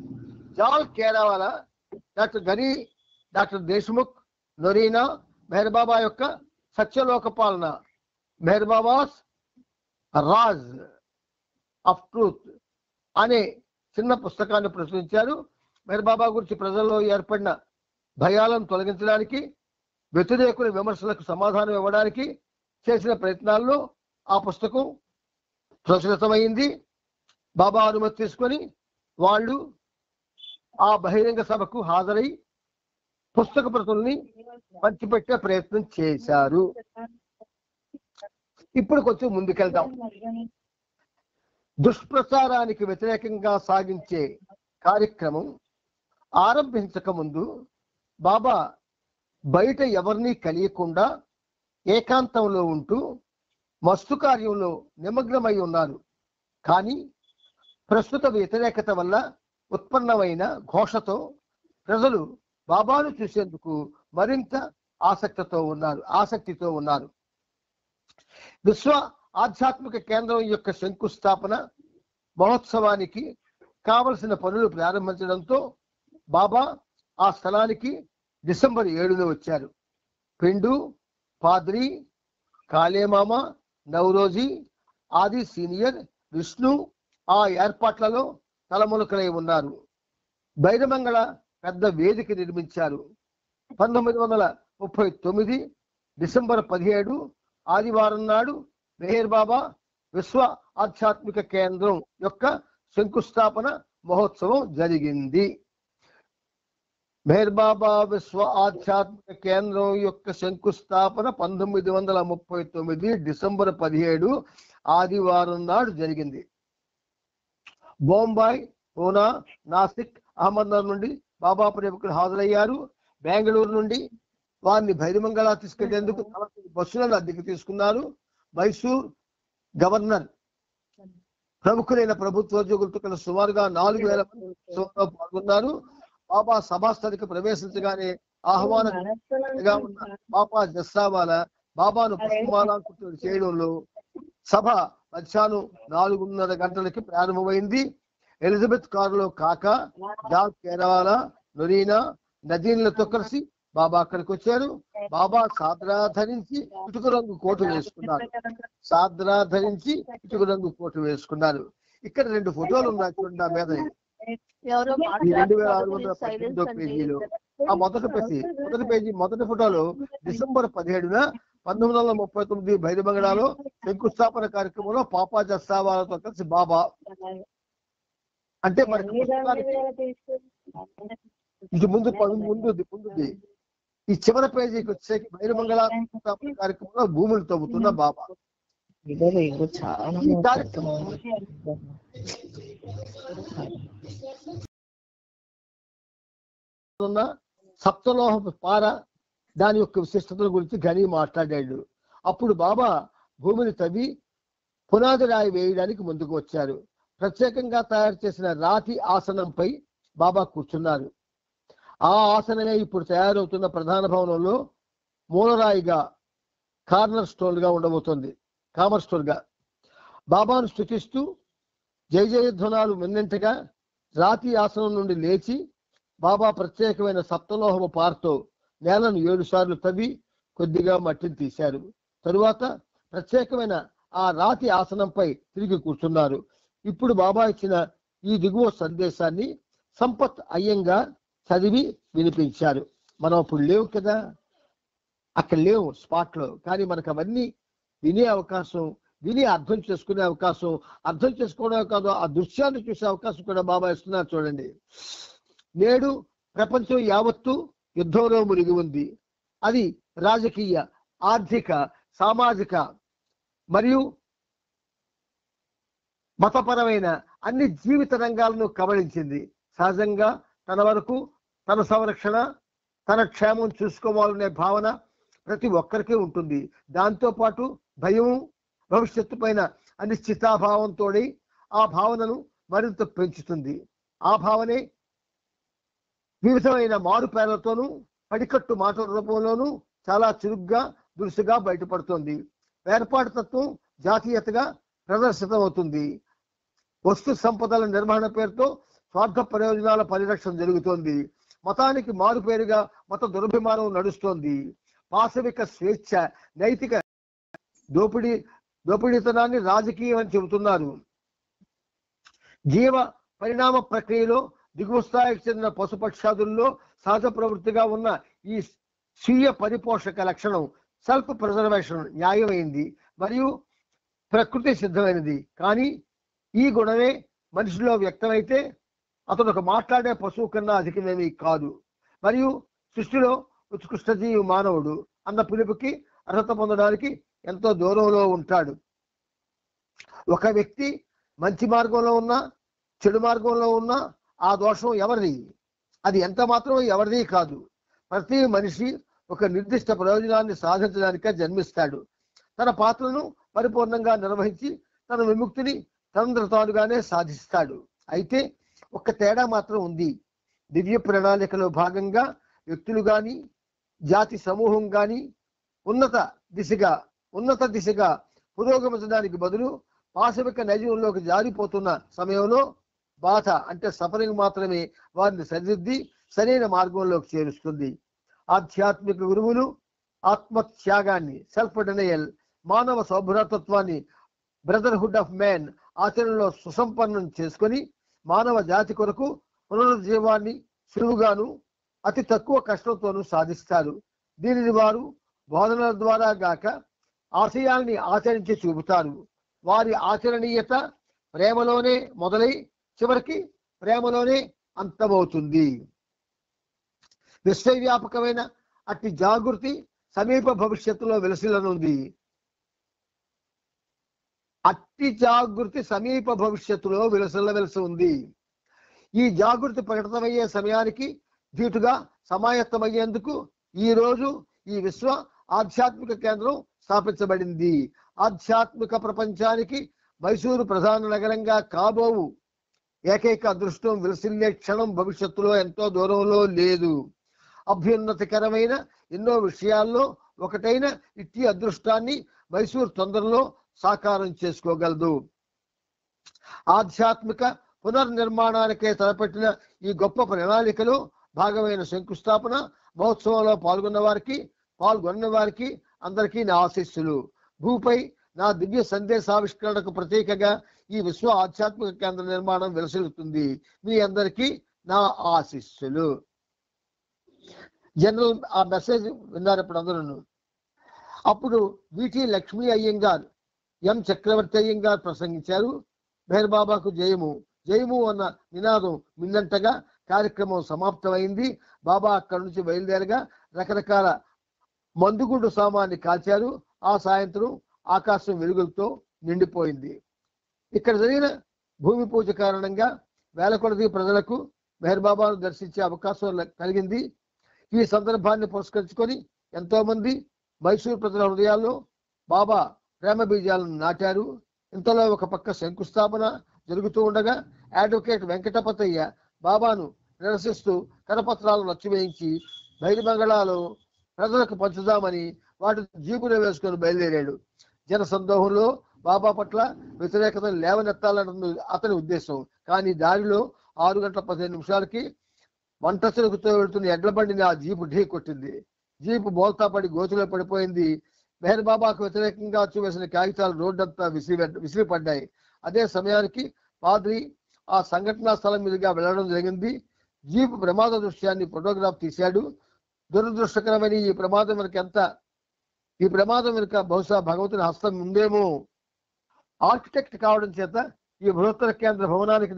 Jal Kerawala, doctor Ghani, doctor Deshmukh, Norina Meher Baba యొక్క సత్యలోక పాలన, మెహర్ బాబాస్ రాజ్ ఆఫ్ ట్రూత్ అనే చిన్న పుస్తకాన్ని ప్రచురించారు. మెహర్ బాబా గురించి ప్రజల్లో ఏర్పడిన భయాలను తొలగించడానికి, వ్యతిరేకుల విమర్శలకు సమాధానం ఇవ్వడానికి చేసిన ప్రయత్నాల్లో ఆ పుస్తకం ప్రచురితమైంది. బాబా అనుమతి తీసుకొని వాళ్ళు ఆ బహిరంగ సభకు హాజరై పుస్తక ప్రతుల్ని పంచిపెట్టే ప్రయత్నం చేశారు. ఇప్పుడు కొంచెం ముందుకెళ్దాం. దుష్ప్రచారానికి వ్యతిరేకంగా సాగించే కార్యక్రమం ఆరంభించక ముందు బాబా బయట ఎవరిని కలియకుండా ఏకాంతంలో ఉంటూ మస్తు కార్యంలో నిమగ్నమై ఉన్నారు. కానీ ప్రస్తుత వ్యతిరేకత వల్ల ఉత్పన్నమైన ఘోషతో ప్రజలు బాబాను చూసేందుకు మరింత ఆసక్తితో ఉన్నారు. విశ్వ ఆధ్యాత్మిక కేంద్రం యొక్క శంకుస్థాపన మహోత్సవానికి కావలసిన పనులు ప్రారంభించడంతో బాబా ఆ స్థలానికి డిసెంబర్ 7న వచ్చారు. పిండు, పాద్రి, కాళేమామ, నవరోజీ, ఆది సీనియర్, విష్ణు ఆ ఏర్పాట్లలో తలమునకలై ఉన్నారు. బైరమంగళ పెద్ద వేదిక నిర్మించారు. 1939 డిసెంబర్ 17 ఆదివారం నాడు మెహర్ బాబా విశ్వ ఆధ్యాత్మిక కేంద్రం యొక్క శంకుస్థాపన మహోత్సవం జరిగింది. మెహర్ బాబా విశ్వ ఆధ్యాత్మిక కేంద్రం యొక్క శంకుస్థాపన 1939 డిసెంబర్ 17 ఆదివారం నాడు జరిగింది. బొంబాయి, పూనా, నాసిక్, అహ్మద్నగర్ నుండి బాబా ప్రేమికులు హాజరయ్యారు. బెంగళూరు నుండి వారిని బైరమంగళ తీసుకెళ్లేందుకు బస్సులను అద్దెకు తీసుకున్నారు. మైసూర్ గవర్నర్, ప్రముఖులైన ప్రభుత్వోద్యోగులతో కలిసి సుమారుగా 4000 మంది పాల్గొన్నారు. బాబా సభాస్థలికి ప్రవేశించగానే ఆహ్వానంగా ఉన్న బాబా జస్సావాలా బాబాను పుష్పమాలంకృతుడు చేయడంలో సభ మధ్యాహ్నం 4:30 గంటలకి ప్రారంభమైంది. ఎలిజబెత్ కారులో కాకా, జాల్ కేరావాలా, నొరీనా, నదీన్లతో కలిసి బాబా అక్కడికి వచ్చారు. బాబా సాద్రా ధరించి ఇటుక రంగు కోటు వేసుకున్నారు. ఇక్కడ 2 ఫోటోలు ఉన్నాయి చూడండి. ఆ మీద 2618 పేజీలో ఆ మొదటి పేజీ మొదటి ఫోటోలో డిసెంబర్ 17న 1939 బైరమంగళలో శంకుస్థాపన కార్యక్రమంలో పాపా జస్సావాలతో కలిసి బాబా అంటే మనకి ఇది ముందుది. ఈ చివరి పేజీకి వచ్చే బైరమంగళ శంకుస్థాపన కార్యక్రమంలో భూములు తవ్వుతున్న బాబా. సప్తలోహ పార దాని యొక్క విశిష్టతల గురించి గని మాట్లాడాడు. అప్పుడు బాబా భూమిని తవ్వి పునాది రాయి వేయడానికి ముందుకు వచ్చారు. ప్రత్యేకంగా తయారు చేసిన రాతి ఆసనంపై బాబా కూర్చున్నారు. ఆ ఆసనమే ఇప్పుడు తయారవుతున్న ప్రధాన భవనంలో మూలరాయిగా కార్నర్ స్టోన్ గా ఉండబోతుంది. కామర్ స్టోన్ గా బాబాను స్తుతిస్తూ జయ జయధ్వనాలు మిన్నంటగా రాతి ఆసనం నుండి లేచి బాబా ప్రత్యేకమైన సప్తలోహము పారతో నేలను 7 సార్లు తవ్వి కొద్దిగా మట్టిని తీశారు. తరువాత ప్రత్యేకమైన ఆ రాతి ఆసనంపై తిరిగి కూర్చున్నారు. ఇప్పుడు బాబా ఇచ్చిన ఈ దిగువ సందేశాన్ని సంపత్ అయ్యంగార్ చదివి వినిపించారు. మనం అప్పుడు లేవు కదా, అక్కడ లేవు స్పాట్ లో, కానీ మనకు అవన్నీ వినే అవకాశం, విని అర్థం చేసుకునే అవకాశం, అర్థం చేసుకోవడం కాదు ఆ దృశ్యాన్ని చూసే అవకాశం కూడా బాబా ఇస్తున్నారు. చూడండి, నేడు ప్రపంచం యావత్తు యుద్ధంలో మునిగి ఉంది. అది రాజకీయ, ఆర్థిక, సామాజిక మరియు మతపరమైన అన్ని జీవిత రంగాలను కబళించింది. సహజంగా తన వరకు తన సంరక్షణ, తన క్షేమం చూసుకోవాలనే భావన ప్రతి ఒక్కరికి ఉంటుంది. దాంతోపాటు భయం, భవిష్యత్తు పైన అనిశ్చితాభావంతో ఆ భావనను మరింత పెంచుతుంది. ఆ భావనే వివిధమైన మారు పేర్లతోనూ, పడికట్టు మాటల రూపంలోనూ, చాలా చురుగ్గా దురుసుగా బయటపడుతుంది. ఏర్పాటు తత్వం జాతీయతగా ప్రదర్శితమవుతుంది. వస్తు సంపదల నిర్వహణ పేరుతో స్వార్థ ప్రయోజనాల పరిరక్షణ జరుగుతోంది. మతానికి మారుపేరుగా మత దురభిమానం నడుస్తోంది. పాశవిక స్వేచ్ఛ, నైతిక దోపిడీతనాన్ని రాజకీయం అని చెబుతున్నారు. జీవ పరిణామ ప్రక్రియలో దిగువ స్థాయికి చెందిన పశుపక్షాదుల్లో సహజ ప్రవృత్తిగా ఉన్న ఈ స్వీయ పరిపోషక లక్షణం సెల్ఫ్ ప్రిజర్వేషన్ న్యాయమైంది మరియు ప్రకృతి సిద్ధమైనది. కానీ ఈ గుణమే మనిషిలో వ్యక్తమైతే అతను ఒక మాట్లాడే పశువు కన్నా అధికమేమీ కాదు. మరియు సృష్టిలో ఉత్కృష్ట జీవి మానవుడు అన్న పిలుపుకి అర్హత పొందడానికి ఎంతో దూరంలో ఉంటాడు. ఒక వ్యక్తి మంచి మార్గంలో ఉన్నా చెడు మార్గంలో ఉన్నా ఆ దోషం ఎవరిది? అది ఎంత మాత్రం ఎవరిది కాదు. ప్రతి మనిషి ఒక నిర్దిష్ట ప్రయోజనాన్ని సాధించడానికే జన్మిస్తాడు. తన పాత్రను పరిపూర్ణంగా నిర్వహించి తన విముక్తిని తనంతటానుగానే సాధిస్తాడు. అయితే ఒక్క తేడా మాత్రం ఉంది. దివ్య ప్రణాళికలో భాగంగా వ్యక్తులు గాని జాతి సమూహం గాని ఉన్నత దిశగా పురోగమించడానికి బదులు పాశవిక నైజంలోకి జారిపోతున్న సమయంలో బాధ అంటే సఫరింగ్ మాత్రమే వారిని సరిదిద్ది సరైన మార్గంలోకి చేరుస్తుంది. ఆధ్యాత్మిక గురువులు ఆత్మత్యాగాన్ని, సెల్ఫ్ డినయల్, మానవ సౌభ్రాతత్వాన్ని, బ్రదర్హుడ్ ఆఫ్ మ్యాన్ ఆచరణలో సుసంపన్నం చేసుకొని మానవ జాతి కొరకు పునరుజ్జీవాన్ని సులువుగాను అతి తక్కువ కష్టంతోనూ సాధిస్తారు. దీనిని వారు బోధనల ద్వారా గాక ఆశయాల్ని ఆచరించి చూపుతారు. వారి ఆచరణీయత ప్రేమలోనే మొదలై చివరికి ప్రేమలోనే అంతమవుతుంది. విశ్వవ్యాపకమైన అట్టి జాగృతి సమీప భవిష్యత్తులో వెలసిల్లనుంది. వెలసి ఉంది. ఈ జాగృతి ప్రకటమయ్యే సమయానికి ధీటుగా సమాయత్తమయ్యేందుకు ఈ రోజు ఈ విశ్వ ఆధ్యాత్మిక కేంద్రం స్థాపించబడింది. ఆధ్యాత్మిక ప్రపంచానికి మైసూరు ప్రధాన నగరంగా కాబోవు ఏకైక అదృష్టం విలసిల్లే క్షణం భవిష్యత్తులో ఎంతో దూరంలో లేదు. అభ్యున్నతికరమైన ఎన్నో విషయాల్లో ఒకటైన ఇట్టి అదృష్టాన్ని మైసూరు తొందరలో సాకారం చేసుకోగలదు. ఆధ్యాత్మిక పునర్నిర్మాణానికే తలపెట్టిన ఈ గొప్ప ప్రణాళికలో భాగమైన శంకుస్థాపన మహోత్సవంలో పాల్గొన్న వారికి అందరికీ నా ఆశీస్సులు. భూపై నా దివ్య సందేశావిష్కరణకు ప్రతీకగా ఈ విశ్వ ఆధ్యాత్మిక కేంద్ర నిర్మాణం వెలసిల్లుతుంది. మీ అందరికీ నా ఆశీస్సులు. జనరల్ ఆ మెసేజ్ విన్నారు ఇప్పుడు అందరూ. అప్పుడు విటి లక్ష్మీ అయ్యంగార్, ఎం చక్రవర్తి అయ్యంగార్ ప్రసంగించారు. మెహర్ బాబాకు జయము జయము అన్న నినాదం మిన్నంటగా కార్యక్రమం సమాప్తమైంది. బాబా అక్కడి నుంచి బయలుదేరగా రకరకాల మందుగుండు సామాన్ని కాల్చారు. ఆ సాయంత్రం ఆకాశం వెలుగులతో నిండిపోయింది. ఇక్కడ జరిగిన భూమి పూజ కారణంగా వేల కొలది ప్రజలకు మెహర్ బాబాను దర్శించే అవకాశం కలిగింది. ఈ సందర్భాన్ని పురస్కరించుకొని ఎంతో మంది మైసూరు ప్రజల హృదయాల్లో బాబా ప్రేమ బీజాలను నాటారు. ఇంతలో ఒక పక్క శంకుస్థాపన జరుగుతూ ఉండగా అడ్వకేట్ వెంకటపతయ్య బాబాను నిరసిస్తూ కరపత్రాలను నచ్చివేయించి బైరిబంగళాలో ప్రజలకు పంచుదామని వాటి జీపులో వేసుకొని బయలుదేరాడు. జన సందోహంలో బాబా పట్ల వ్యతిరేకతను లేవనెత్తాలన్నది అతని ఉద్దేశం. కానీ దారిలో 6:15 వంట చెరుకుతో వెళుతున్న ఎడ్ల బండిని ఆ జీపు ఢీ కొట్టింది. జీపు బోల్తా పడి గోతులో పడిపోయింది. మెహర్ బాబాకు వ్యతిరేకంగా చూవేసిన కాగితాలు రోడ్డంతా విసిరిపడ్డాయి. అదే సమయానికి పాద్రి ఆ సంఘటనా స్థలం మీదుగా వెళ్లడం జరిగింది. జీపు ప్రమాద దృశ్యాన్ని ఫోటోగ్రాఫ్ తీశాడు. దురదృష్టకరమైన ఈ ప్రమాదం వెనుక బహుశా భగవంతుని హస్తం ఉందేమో. ఆర్కిటెక్ట్ కావడం చేత ఈ బృహత్తర కేంద్ర భవనానికి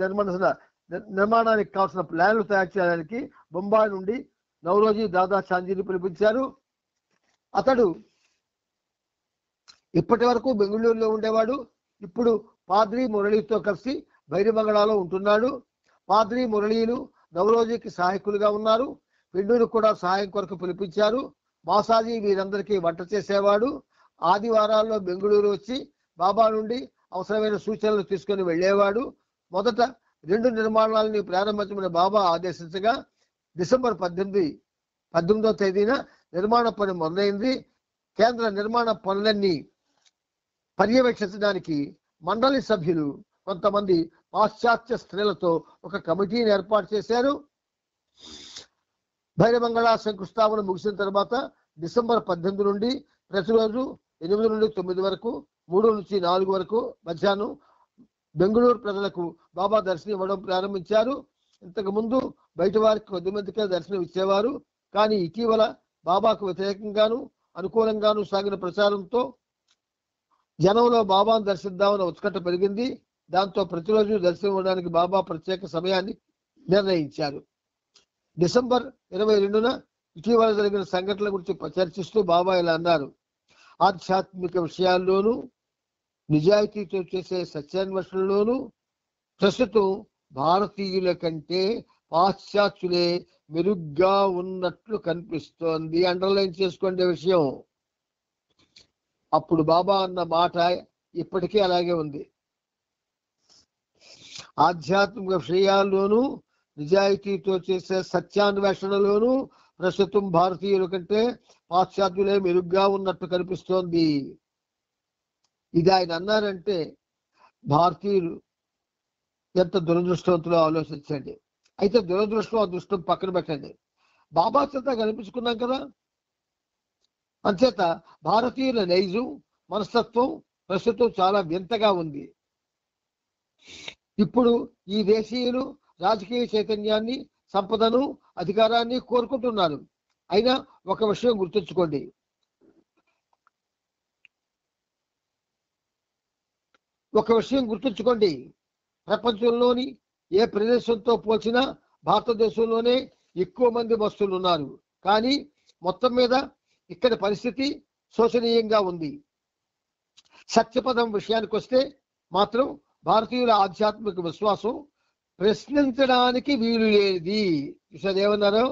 నిర్మాణానికి కావాల్సిన ప్లాన్లు తయారు చేయడానికి బొంబాయి నుండి నవరోజీ దాదా చాందీని పిలిపించారు. అతడు ఇప్పటి వరకు బెంగళూరులో ఉండేవాడు. ఇప్పుడు పాద్రి మురళితో కలిసి బైరిబంగళాలో ఉంటున్నాడు. పాద్రి మురళీలు నవరోజీకి సహాయకులుగా ఉన్నారు. పెండూరు కూడా సహాయం కొరకు పిలిపించారు. మాసాజీ వీరందరికీ వంట చేసేవాడు. ఆదివారాల్లో బెంగళూరు వచ్చి బాబా నుండి అవసరమైన సూచనలు తీసుకొని వెళ్ళేవాడు. మొదట 2 నిర్మాణాలని ప్రారంభించమని బాబా ఆదేశించగా డిసెంబర్ 18వ తేదీన నిర్మాణ పని మొదలైంది. కేంద్ర నిర్మాణ పనులన్నీ పర్యవేక్షించడానికి మండలి సభ్యులు కొంతమంది పాశ్చాత్య స్త్రీలతో ఒక కమిటీని ఏర్పాటు చేశారు. భైరమంగళ శంకుస్థాపన ముగిసిన తర్వాత డిసెంబర్ 18 నుండి ప్రతిరోజు 8 నుండి 9 వరకు 3 నుంచి 4 వరకు మధ్యాహ్నం బెంగళూరు ప్రజలకు బాబా దర్శనం ఇవ్వడం ప్రారంభించారు. ఇంతకు ముందు బయట వారికి కొద్దిమందికే దర్శనం ఇచ్చేవారు. కానీ ఇటీవల బాబాకు వ్యతిరేకంగాను అనుకూలంగాను సాగిన ప్రచారంతో జనంలో బాబాను దర్శిద్దామని ఉత్కంఠ పెరిగింది. దాంతో ప్రతిరోజు దర్శనం ఇవ్వడానికి బాబా ప్రత్యేక సమయాన్ని నిర్ణయించారు. డిసెంబర్ 22న ఇటీవల జరిగిన సంఘటనల గురించి చర్చిస్తూ బాబా ఇలా అన్నారు: ఆధ్యాత్మిక విషయాల్లోనూ నిజాయితీతో చేసే సత్యాన్వేషణలోనూ ప్రస్తుతం భారతీయుల కంటే పాశ్చాత్యులే మెరుగ్గా ఉన్నట్లు కనిపిస్తోంది. అండర్లైన్ చేసుకోండి విషయం. అప్పుడు బాబా అన్న మాట ఇప్పటికీ అలాగే ఉంది. ఆధ్యాత్మిక విషయాల్లోనూ నిజాయితీతో చేసే సత్యాన్వేషణలోనూ ప్రస్తుతం భారతీయుల కంటే పాశ్చాత్యులే మెరుగ్గా ఉన్నట్టు కనిపిస్తోంది. ఇది ఆయన అన్నారంటే భారతీయులు ఎంత దురదృష్టవంతులో ఆలోచించండి. అయితే దురదృష్టం అదృష్టం పక్కన పెట్టండి. బాబా చేత కనిపించుకున్నాం కదా. అంచేత భారతీయుల నైజం మనస్తత్వం ప్రస్తుతం చాలా వింతగా ఉంది. ఇప్పుడు ఈ దేశీయులు రాజకీయ చైతన్యాన్ని, సంపదను, అధికారాన్ని కోరుకుంటున్నారు. అయినా ఒక విషయం గుర్తుంచుకోండి, ప్రపంచంలోని ఏ ప్రదేశంతో పోల్చినా భారతదేశంలోనే ఎక్కువ మంది మస్తులు ఉన్నారు. కానీ మొత్తం మీద ఇక్కడ పరిస్థితి శోచనీయంగా ఉంది. సత్యపదం విషయానికి వస్తే మాత్రం భారతీయుల ఆధ్యాత్మిక విశ్వాసం ప్రశ్నించడానికి వీలు లేనిది. చూసారు ఏమన్నారు?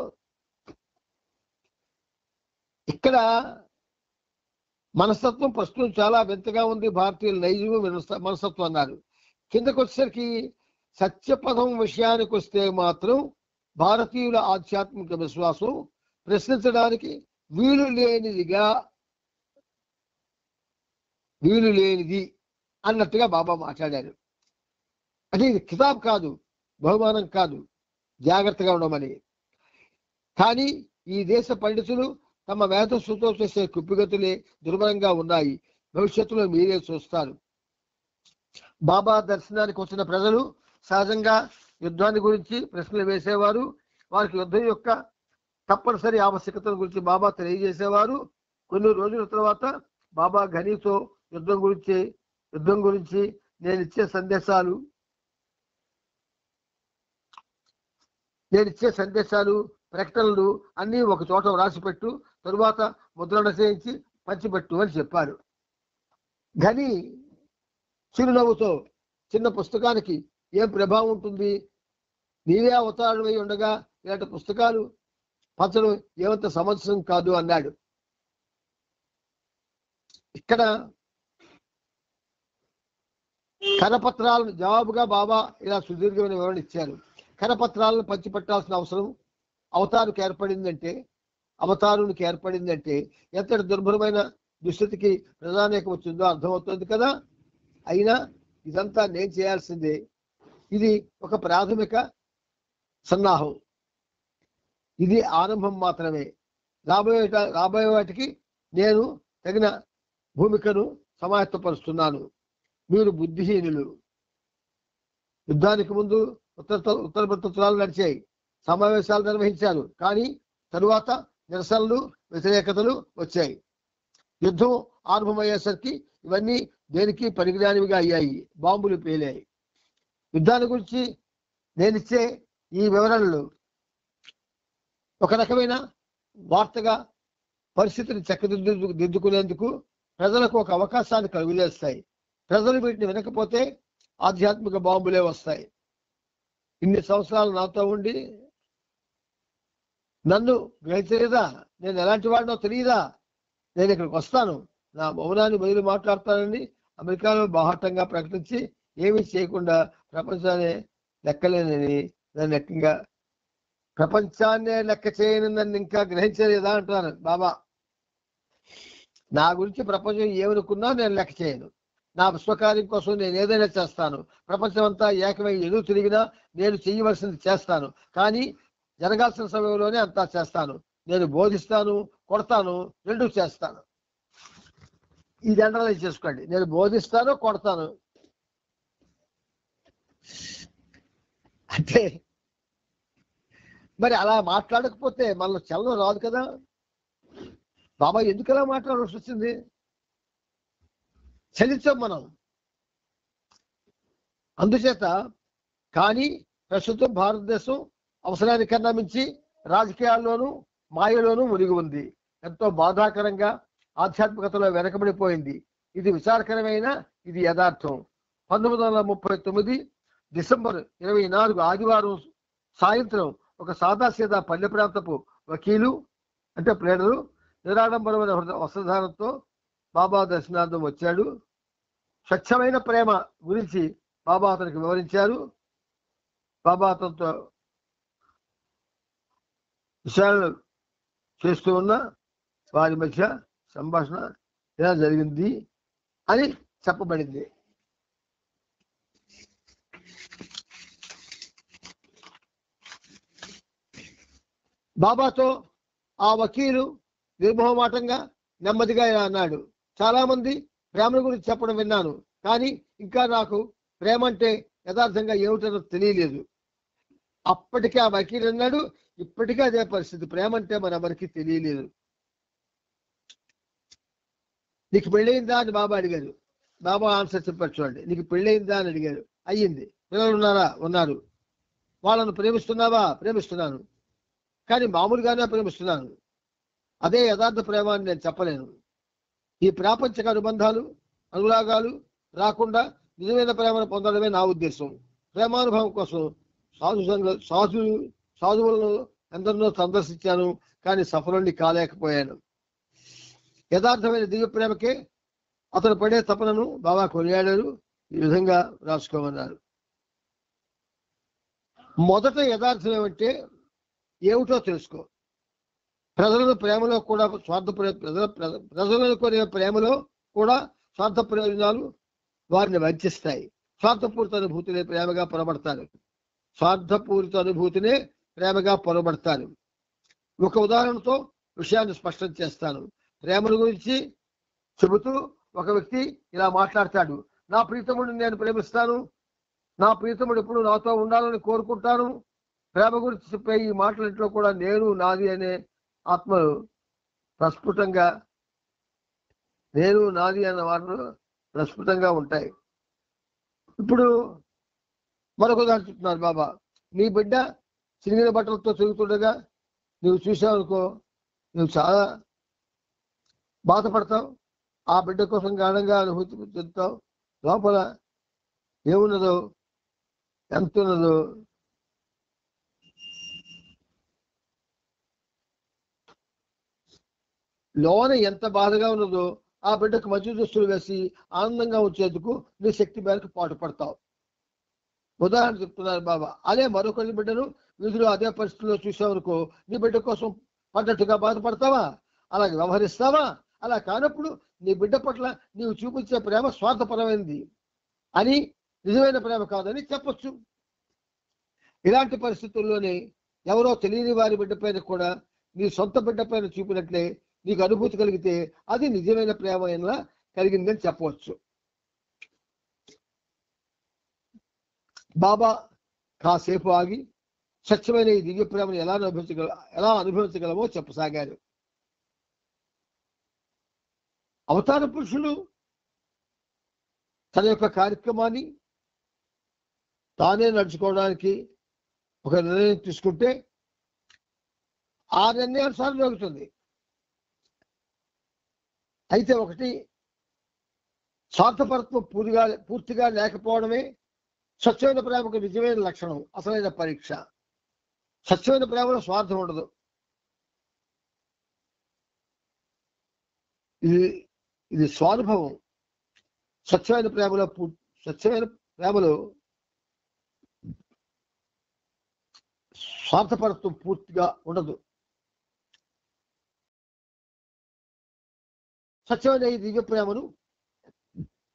ఇక్కడ మనస్తత్వం ప్రస్తుతం చాలా వింతగా ఉంది. భారతీయుల నైజము మనస్తత్వం అన్నారు. కిందకు వచ్చేసరికి సత్యపదం విషయానికి వస్తే మాత్రం భారతీయుల ఆధ్యాత్మిక విశ్వాసం ప్రశ్నించడానికి వీలు లేనిది అన్నట్టుగా బాబా మాట్లాడారు. అంటే ఇది కితాబ్ కాదు, బహుమానం కాదు, జాగ్రత్తగా ఉండమని. కానీ ఈ దేశ పండితులు తమ మేధస్సుతో చేసే కుప్పిగతులే దుర్బలంగా ఉన్నాయి. భవిష్యత్తులో మీరే చూస్తారు. బాబా దర్శనానికి వచ్చిన ప్రజలు సహజంగా యుద్ధాన్ని గురించి ప్రశ్నలు వేసేవారు. వారికి యుద్ధం యొక్క తప్పనిసరి ఆవశ్యకతల గురించి బాబా తెలియజేసేవారు. కొన్ని రోజుల తర్వాత బాబా ఘనీతో యుద్ధం గురించి నేను ఇచ్చే సందేశాలు ప్రకటనలు అన్నీ ఒక చోట వ్రాసిపెట్టు, తరువాత ముద్రణ చేయించి పంచిపెట్టు అని చెప్పారు. ఘని చిరునవ్వుతో చిన్న పుస్తకానికి ఏం ప్రభావం ఉంటుంది, నీవే అవతారమై ఉండగా ఇలాంటి పుస్తకాలు పంచడం ఏమంత సమస్యం కాదు అన్నాడు. ఇక్కడ కరపత్రాలను జవాబుగా బాబా ఇలా సుదీర్ఘమైన వివరణ ఇచ్చారు. కరపత్రాలను పంచిపెట్టాల్సిన అవసరం అవతారునికి ఏర్పడిందంటే ఎంతటి దుర్భరమైన దుస్థితికి ప్రధానికం వచ్చిందో అర్థమవుతుంది కదా. అయినా ఇదంతా నేను చేయాల్సిందే. ఇది ఒక ప్రాథమిక సన్నాహం, ఇది ఆరంభం మాత్రమే. రాబోయే వాటికి నేను తగిన భూమికను సమాయత్తపరుస్తున్నాను. మీరు బుద్ధిహీనులు. యుద్ధానికి ముందు ఉత్తర ప్రతుత్రాలు నడిచాయి, సమావేశాలు నిర్వహించారు. కానీ తరువాత నిరసనలు, వ్యతిరేకతలు వచ్చాయి. యుద్ధం ఆరంభమయ్యేసరికి ఇవన్నీ దేనికి పరిజ్ఞానివిగా అయ్యాయి, బాంబులు పేలాయి. యుద్ధాన్ని గురించి నేనిచ్చే ఈ వివరణలు ఒక రకమైన వార్తగా పరిస్థితిని చక్కదిద్దుకునేందుకు ప్రజలకు ఒక అవకాశాన్ని కలుగజేస్తాయి. ప్రజలు వీటిని వినకపోతే ఆధ్యాత్మిక బాంబులే వస్తాయి. ఇన్ని సంవత్సరాలు నాతో ఉండి నన్ను గ్రహించలేదా, నేను ఎలాంటి వాడినో తెలియదా, నేను ఇక్కడికి వస్తాను, నా మౌనాన్ని బదులు మాట్లాడతానని అమెరికాలో బాహాటంగా ప్రకటించి ఏమీ చేయకుండా ప్రపంచాన్ని లెక్కలేనని నన్ను ఎక్కంగా ప్రపంచాన్నే లెక్క చేయని నన్ను ఇంకా గ్రహించలేదా అంటున్నాను బాబా. నా గురించి ప్రపంచం ఏమనుకున్నా నేను లెక్క చేయను. నా విశ్వకార్యం కోసం నేను ఏదైనా చేస్తాను. ప్రపంచం అంతా ఏకమై ఎదురు తిరిగినా నేను చేయవలసింది చేస్తాను. కానీ జరగాల్సిన సమయంలోనే అంతా చేస్తాను. నేను బోధిస్తాను, కొడతాను, రెండూ చేస్తాను. ఈ జనరలైజ్ చేసుకోండి. నేను బోధిస్తాను, కొడతాను. అంటే మరి అలా మాట్లాడకపోతే మనలో చలనం రాదు కదా. బాబా ఎందుకు అలా మాట్లాడాల్సి వచ్చింది? చలించాం మనం. అందుచేత కానీ ప్రస్తుతం భారతదేశం అవసరానికన్నా మించి రాజకీయాల్లోనూ మాయలోనూ మునిగి ఉంది. ఎంతో బాధాకరంగా ఆధ్యాత్మికతలో వెనకబడిపోయింది. ఇది విచారకరమైన, ఇది యథార్థం. 1939 డిసెంబర్ 24 ఆదివారం సాయంత్రం ఒక సాదాసీదా పల్లె ప్రాంతపు వకీలు అంటే ప్రేరణలు నిరాడంబరమైన వస్త్రధారంతో బాబా దర్శనార్థం వచ్చాడు. స్వచ్ఛమైన ప్రేమ గురించి బాబా అతనికి వివరించారు. బాబా అతనితో విషయాలు చేస్తూ ఉన్న వారి మధ్య సంభాషణ ఇలా జరిగింది అని చెప్పబడింది. బాబాతో ఆ వకీలు నిర్మోహమాటంగా నెమ్మదిగా ఇలా అన్నాడు, చాలా మంది ప్రేమ గురించి చెప్పడం విన్నాను, కానీ ఇంకా నాకు ప్రేమ అంటే యథార్థంగా ఏమిటో తెలియలేదు. అప్పటికే ఆ వకీలు అన్నాడు, ఇప్పటికే అదే పరిస్థితి. ప్రేమ అంటే మరెవరికి తెలియలేదు. నీకు పెళ్ళయిందా అని బాబా అడిగారు. బాబా ఆన్సర్ చెప్పారు చూడండి. నీకు పెళ్ళయిందా అని అడిగారు. అయ్యింది. పిల్లలు ఉన్నారా? ఉన్నారు. వాళ్ళను ప్రేమిస్తున్నావా? ప్రేమిస్తున్నాను, కానీ మామూలుగానే ప్రేమిస్తున్నాను. అదే యథార్థ ప్రేమ అని నేను చెప్పలేను. ఈ ప్రాపంచిక అనుబంధాలు అనురాగాలు రాకుండా నిజమైన ప్రేమను పొందడమే నా ఉద్దేశం. ప్రేమానుభవం కోసం సాధువులను ఎందరినో సందర్శించాను, కానీ సఫలుణ్ణి కాలేకపోయాను. యథార్థమైన దివ్య ప్రేమకే అతను పడే తపనను బాబా కొనియాడారు. ఈ విధంగా రాసుకోమన్నారు. మొదట యథార్థం ఏమంటే ఏమిటో తెలుసుకో. ప్రజలను ప్రేమలో కూడా ప్రజలను కొనే ప్రేమలో కూడా స్వార్థ ప్రయోజనాలు వారిని వంచిస్తాయి. స్వార్థపూరిత అనుభూతినే ప్రేమగా పొరబడతారు. స్వార్థపూరిత అనుభూతినే ప్రేమగా పొరబడతారు. ఒక ఉదాహరణతో విషయాన్ని స్పష్టం చేస్తాను. ప్రేమల గురించి చెబుతూ ఒక వ్యక్తి ఇలా మాట్లాడతాడు, నా ప్రీతముడిని నేను ప్రేమిస్తాను, నా ప్రీతముడు ఎప్పుడు నాతో ఉండాలని కోరుకుంటాను. ప్రేమ గురించి చెప్పే ఈ మాటలతో కూడా నేను నాది అనే ఆత్మలు ప్రస్ఫుటంగా, నేను నాది అన్న మాటలు ప్రస్ఫుటంగా ఉంటాయి. ఇప్పుడు మరొక దాన్ని చెప్తున్నారు బాబా. నీ బిడ్డ చిరిగిన బట్టలతో తిరుగుతుండగా నువ్వు చూసావనుకో, నువ్వు చాలా బాధపడతావు. ఆ బిడ్డ కోసం గాఢంగా అనుభూతి చెందుతావు. లోపల ఏమున్నదో, ఎంత ఉన్నదో లోన ఎంత బాధగా ఉన్నదో ఆ బిడ్డకు మంచి దుస్తులు వేసి ఆనందంగా ఉంచేందుకు నీ శక్తి మేరకు పాటుపడతావు. ఉదాహరణ చెప్తున్నారు బాబా. అదే మరొకరి బిడ్డను వీధిలో అదే పరిస్థితుల్లో చూసావనుకో, నీ బిడ్డ కోసం పడ్డట్టుగా బాధపడతావా? అలాగే వ్యవహరిస్తావా? అలా కానప్పుడు నీ బిడ్డ పట్ల నీవు చూపించే ప్రేమ స్వార్థపరమైనది అని, నిజమైన ప్రేమ కాదని చెప్పొచ్చు. ఇలాంటి పరిస్థితుల్లోనే ఎవరో తెలియని వారి బిడ్డ పైన కూడా నీ సొంత బిడ్డ పైన చూపినట్లే నీకు అనుభూతి కలిగితే అది నిజమైన ప్రేమ అయినా కలిగిందని చెప్పవచ్చు. బాబా కాసేపు ఆగి స్వచ్ఛమైన ఈ దివ్య ప్రేమను ఎలా అనుభవించగలమో చెప్పసాగారు. అవతార పురుషులు తన యొక్క కార్యక్రమాన్ని తానే నడుచుకోవడానికి ఒక నిర్ణయం తీసుకుంటే ఆ నిర్ణయానుసారం జరుగుతుంది. అయితే ఒకటి, స్వార్థపరత్వం పూర్తిగా లేకపోవడమే స్వచ్ఛమైన ప్రేమకు నిజమైన లక్షణం, అసలైన పరీక్ష. స్వచ్ఛమైన ప్రేమలో స్వార్థం ఉండదు. ఇది స్వానుభవం. స్వచ్ఛమైన ప్రేమలో స్వార్థపరత్వం పూర్తిగా ఉండదు. స్వచ్ఛమైన ఈ దివ్య ప్రేమను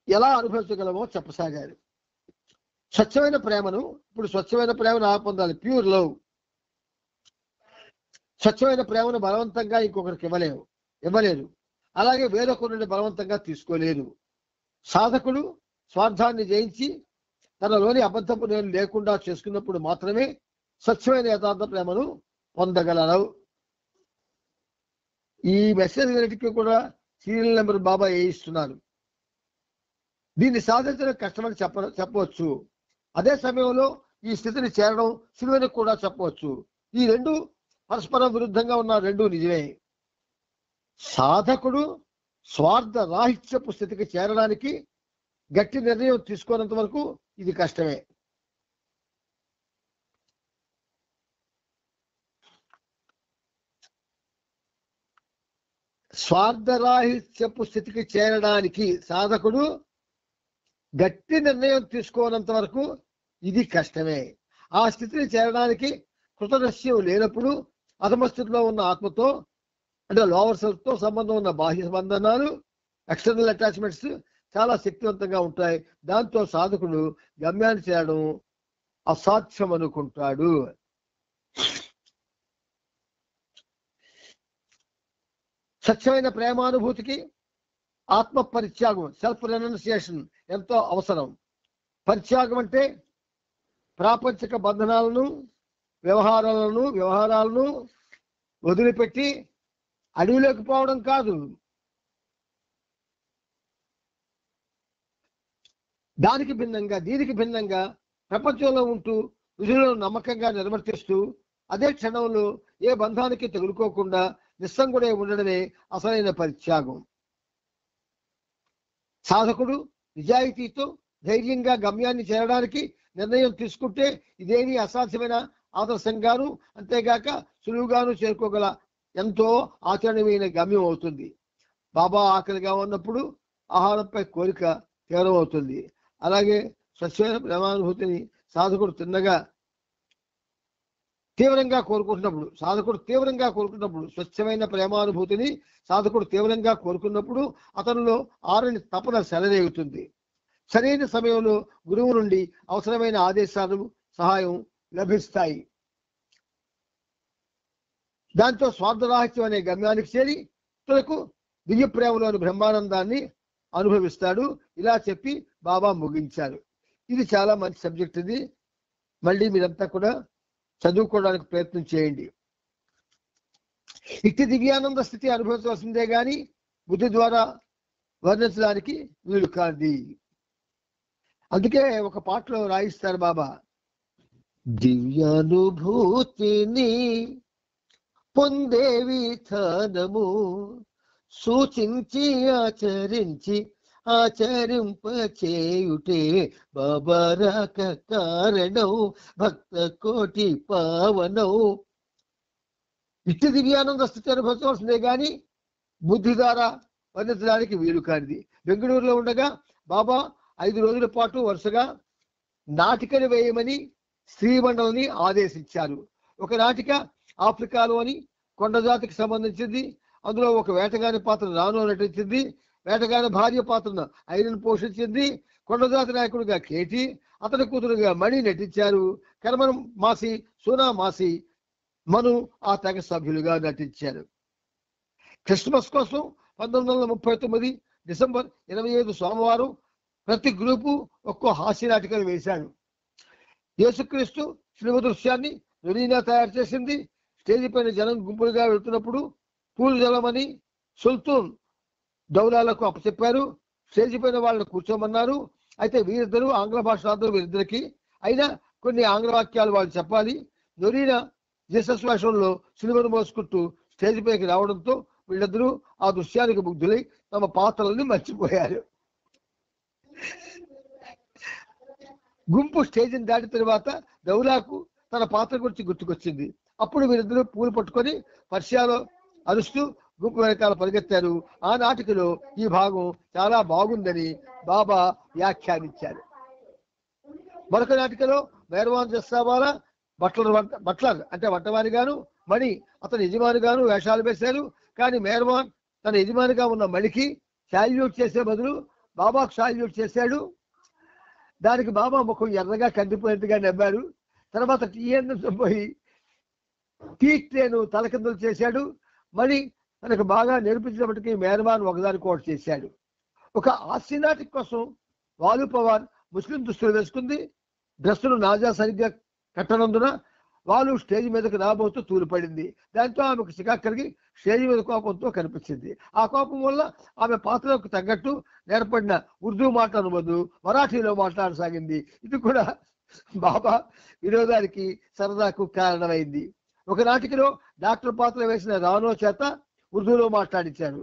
ఎలా అనుభవించగలమో చెప్పసాగారు. స్వచ్ఛమైన ప్రేమను ఇప్పుడు స్వచ్ఛమైన ప్రేమను పొందాలి, ప్యూర్ లవ్. స్వచ్ఛమైన ప్రేమను బలవంతంగా ఇంకొకరికి ఇవ్వలేరు. అలాగే వేరొకరి నుండి బలవంతంగా తీసుకోలేరు. సాధకుడు స్వార్థాన్ని జయించి తనలోని అబద్ధపు నేను లేకుండా చేసుకున్నప్పుడు మాత్రమే స్వచ్ఛమైన యథార్థ ప్రేమను పొందగలరు. ఈ మెసేజ్ అన్నిటికీ కూడా సీరియల్ నెంబర్ బాబా వేయిస్తున్నారు. దీన్ని సాధించడం కష్టమని చెప్పవచ్చు. అదే సమయంలో ఈ స్థితిని చేరడం సులువని కూడా చెప్పవచ్చు. ఈ రెండు పరస్పరం విరుద్ధంగా ఉన్న రెండు నిజమే. సాధకుడు స్వార్థ రాహిత్యపు స్థితికి చేరడానికి గట్టి నిర్ణయం తీసుకున్నంత వరకు ఇది కష్టమే. స్వార్థరాహిత్యపు స్థితికి చేరడానికి సాధకుడు గట్టి నిర్ణయం తీసుకోనంత వరకు ఇది కష్టమే. ఆ స్థితిని చేరడానికి కృతనిశ్చయం లేనప్పుడు అధమస్థితిలో ఉన్న ఆత్మతో అంటే లోవర్ సెల్ఫ్ తో సంబంధం ఉన్న బాహ్య బంధనాలు, ఎక్స్టర్నల్ అటాచ్మెంట్స్ చాలా శక్తివంతంగా ఉంటాయి. దాంతో సాధకుడు గమ్యాన్ని చేరడం అసాధ్యం అనుకుంటాడు. స్వచ్ఛమైన ప్రేమానుభూతికి ఆత్మ పరిత్యాగం, సెల్ఫ్ రెనౌన్సియేషన్ ఎంతో అవసరం. పరిత్యాగం అంటే ప్రాపంచిక బంధనాలను వ్యవహారాలను వదిలిపెట్టి అడవిలోకి పోవడం కాదు. దీనికి భిన్నంగా ప్రపంచంలో ఉంటూ విధులను నమ్మకంగా నిర్వర్తిస్తూ అదే క్షణంలో ఏ బంధానికి తగులుకోకుండా నిస్సంగుడే ఉండడమే అసలైన పరిత్యాగం. సాధకుడు నిజాయితీతో ధైర్యంగా గమ్యాన్ని చేరడానికి నిర్ణయం తీసుకుంటే ఇదేమీ అసాధ్యమైన ఆదర్శంగాను అంతేగాక సులువుగాను చేరుకోగల ఎంతో ఆచరణీయమైన గమ్యం అవుతుంది. బాబా ఆకలిగా ఉన్నప్పుడు ఆహారంపై కోరిక తీవ్రం అవుతుంది. అలాగే స్వచ్ఛమైన ప్రేమానుభూతిని సాధకుడు తీవ్రంగా కోరుకుంటున్నప్పుడు స్వచ్ఛమైన ప్రేమానుభూతిని సాధకుడు తీవ్రంగా కోరుకున్నప్పుడు అతనిలో ఆరని తపన సెలరేగుతుంది. సరైన సమయంలో గురువు నుండి అవసరమైన ఆదేశాలు సహాయం లభిస్తాయి. దాంతో స్వార్థరాహిత్యం అనే గమ్యానికి చేరి తనకు దివ్య ప్రేమలోని బ్రహ్మానందాన్ని అనుభవిస్తాడు. ఇలా చెప్పి బాబా ముగించారు. ఇది చాలా మంచి సబ్జెక్ట్. ఇది మళ్ళీ మీరంతా కూడా చదువుకోవడానికి ప్రయత్నం చేయండి. ఇట్టి దివ్యానంద స్థితి అనుభవించవలసిందే గాని బుద్ధి ద్వారా వర్ణించడానికి వీలు కాదు. అందుకే ఒక పాటలో రాయిస్తారు బాబా, దివ్యానుభూతిని పొందే విధానము సూచించి ఆచరింపచేయుటే బాబా రాక కారణం భక్త కోటి పావనం. ఇట్టి దివ్యానంద స్థితి అనుభవించవలసిందే గాని బుద్ధి ద్వారా వర్ణించడానికి వీలు కానిది. బెంగళూరులో ఉండగా బాబా 5 రోజుల పాటు వరుసగా నాటికలు వేయమని శ్రీమండలిని ఆదేశించారు. ఒక నాటిక ఆఫ్రికాలోని కొండజాతికి సంబంధించింది. అందులో ఒక వేటగాని పాత్ర రాను నటించింది. వేటగాని భార్య పాత్రను ఐరన్ పోషించింది. కొండజాతి నాయకుడిగా కేటి, అతని కూతురుగా మణి నటించారు. కర్మన్ మాసి, సోనా మాసి, మను ఆ తెగ సభ్యులుగా నటించారు. క్రిస్మస్ కోసం 1939 డిసెంబర్ 25 సోమవారం ప్రతి గ్రూపు ఒక్కో హాస్య నాటికలు వేశాడు. యేసుక్రీస్తు శిలువ దృశ్యాన్ని రొరీనా తయారు చేసింది. స్టేజి పైన జనం గుంపులుగా వెళ్తున్నప్పుడు పూలు జలమని సుల్తాన్ దౌలాలకు అప్పచెప్పారు. స్టేజి పైన వాళ్ళని కూర్చోమన్నారు. అయితే వీరిద్దరూ ఆంగ్ల భాష రాదు వీరిద్దరికి. అయినా కొన్ని ఆంగ్ల వాక్యాలు వాళ్ళు చెప్పాలి. నొరీనా జీసస్ వేషంలో సిలువను మోసుకుంటూ స్టేజ్ పైకి రావడంతో వీళ్ళిద్దరూ ఆ దృశ్యానికి ముగ్ధులై తమ పాత్రలను మర్చిపోయారు. గుంపు స్టేజిని దాటిన తర్వాత దౌలాకు తన పాత్ర గురించి గుర్తుకొచ్చింది. అప్పుడు వీరిద్దరూ పూలు పట్టుకొని పర్షియాలో అరుస్తూ గుంపు వెనకాల పరిగెత్తారు. ఆ నాటికలో ఈ భాగం చాలా బాగుందని బాబా వ్యాఖ్యానించారు. మరొక నాటికలో మెహర్వాన్ జస్సావాలా బట్లర్ అంటే వంటవారిగాను, మణి అతని యజమానిగాను వేషాలు వేశారు. కానీ మేర్వాన్ తన యజమానిగా ఉన్న మణికి శాల్యూట్ చేసే బదులు బాబాకు శాల్యూట్ చేశాడు. దానికి బాబా ముఖం ఎర్రగా కందిపోయినట్టుగా నవ్వారు. తర్వాత పోయి టీ ట్రేను తలకిందులు చేశాడు. మణి తనకు బాగా నేర్పించినప్పటికీ మేర్వాన్ ఒకదానికోటి చేశాడు. ఒక ఆసినాటిక్ కోసం వాలు పవార్ ముస్లిం దుస్తులు వేసుకుంది. డ్రెస్సును నాజా సరిగ్గా కట్టనందున వాళ్ళు స్టేజ్ మీదకి రాబోతూ తూలిపడింది. దాంతో ఆమెకు చికాకు కలిగి స్టేజ్ మీద కోపంతో కనిపించింది. ఆ కోపం వల్ల ఆమె పాత్రకు తగ్గట్టు నేర్పడిన ఉర్దూ మాటలను బదులు మరాఠీలో మాట్లాడసాగింది. ఇది కూడా బాబా వినోదానికి సరదాకు కారణమైంది. ఒక నాటికలో డాక్టర్ పాత్ర వేసిన రానో చేత ఉర్దూలో మాట్లాడించారు.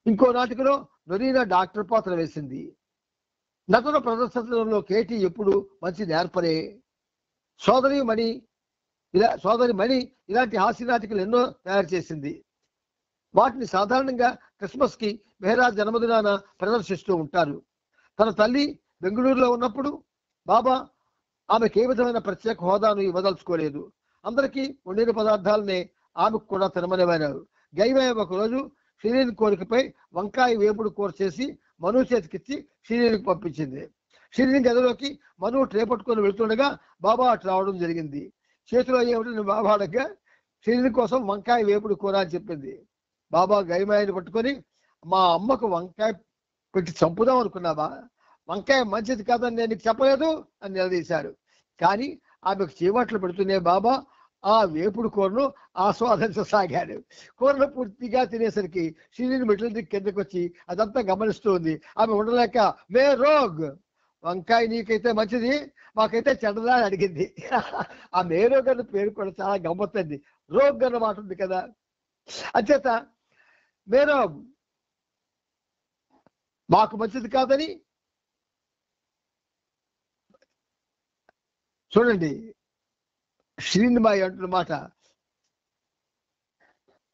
ఇంకో నాటికలో నొరీనా డాక్టర్ పాత్ర వేసింది. నటన ప్రదర్శనలో కేటీ ఎప్పుడు మంచి నేర్పరే. సోదరి మణి ఇలాంటి హాస్య నాటికలు ఎన్నో తయారు చేసింది. వాటిని సాధారణంగా క్రిస్మస్ కి మెహ్రా జన్మదినాన ప్రదర్శిస్తూ ఉంటారు. తన తల్లి బెంగళూరులో ఉన్నప్పుడు బాబా ఆమెకు ఏ విధమైన ప్రత్యేక హోదాను ఇవ్వదలుచుకోలేదు. అందరికీ వండిన పదార్థాలనే ఆమెకు కూడా తినమనేవారు. గైవే ఒకరోజు షిరీన్ కోరికపై వంకాయ వేపుడు కూర చేసి మను చేతికిచ్చి షిరీన్కి పంపించింది. షిరీన్ గదిలోకి మను ట్రే పట్టుకొని వెళ్తుండగా బాబా అటు రావడం జరిగింది. చేతిలో ఏమిటని బాబా అడగ్గా షిరీన్ కోసం వంకాయ వేపుడు కూర అని చెప్పింది. బాబా గైమాయని పట్టుకొని, మా అమ్మకు వంకాయ పెట్టి చంపుదాం అనుకున్నావా? వంకాయ మంచిది కాదని నేను నీకు చెప్పలేదు అని నిలదీశారు. కానీ ఆమెకు చీవాట్లు పెడుతూనే బాబా ఆ వేపుడు కూరను ఆస్వాదించసాగాడు. కూరను పూర్తిగా తినేసరికి షిరీన్ మెట్ల దిక్కు కిందకు వచ్చి అదంతా గమనిస్తూ ఉంది. ఆమె ఉండలేక మే రోగ్, వంకాయ నీకైతే మంచిది, మాకైతే చెడ్డదా అని అడిగింది. ఆ మేరోగ్ అన్న పేరు కూడా చాలా గమ్మత్తండి. రోగ్ అన్న మాట ఉంది కదా. అంచేత మేరోగ్ మాకు మంచిది కాదని చూడండి. షిరీన్ బాయ్ అంటున్న మాట,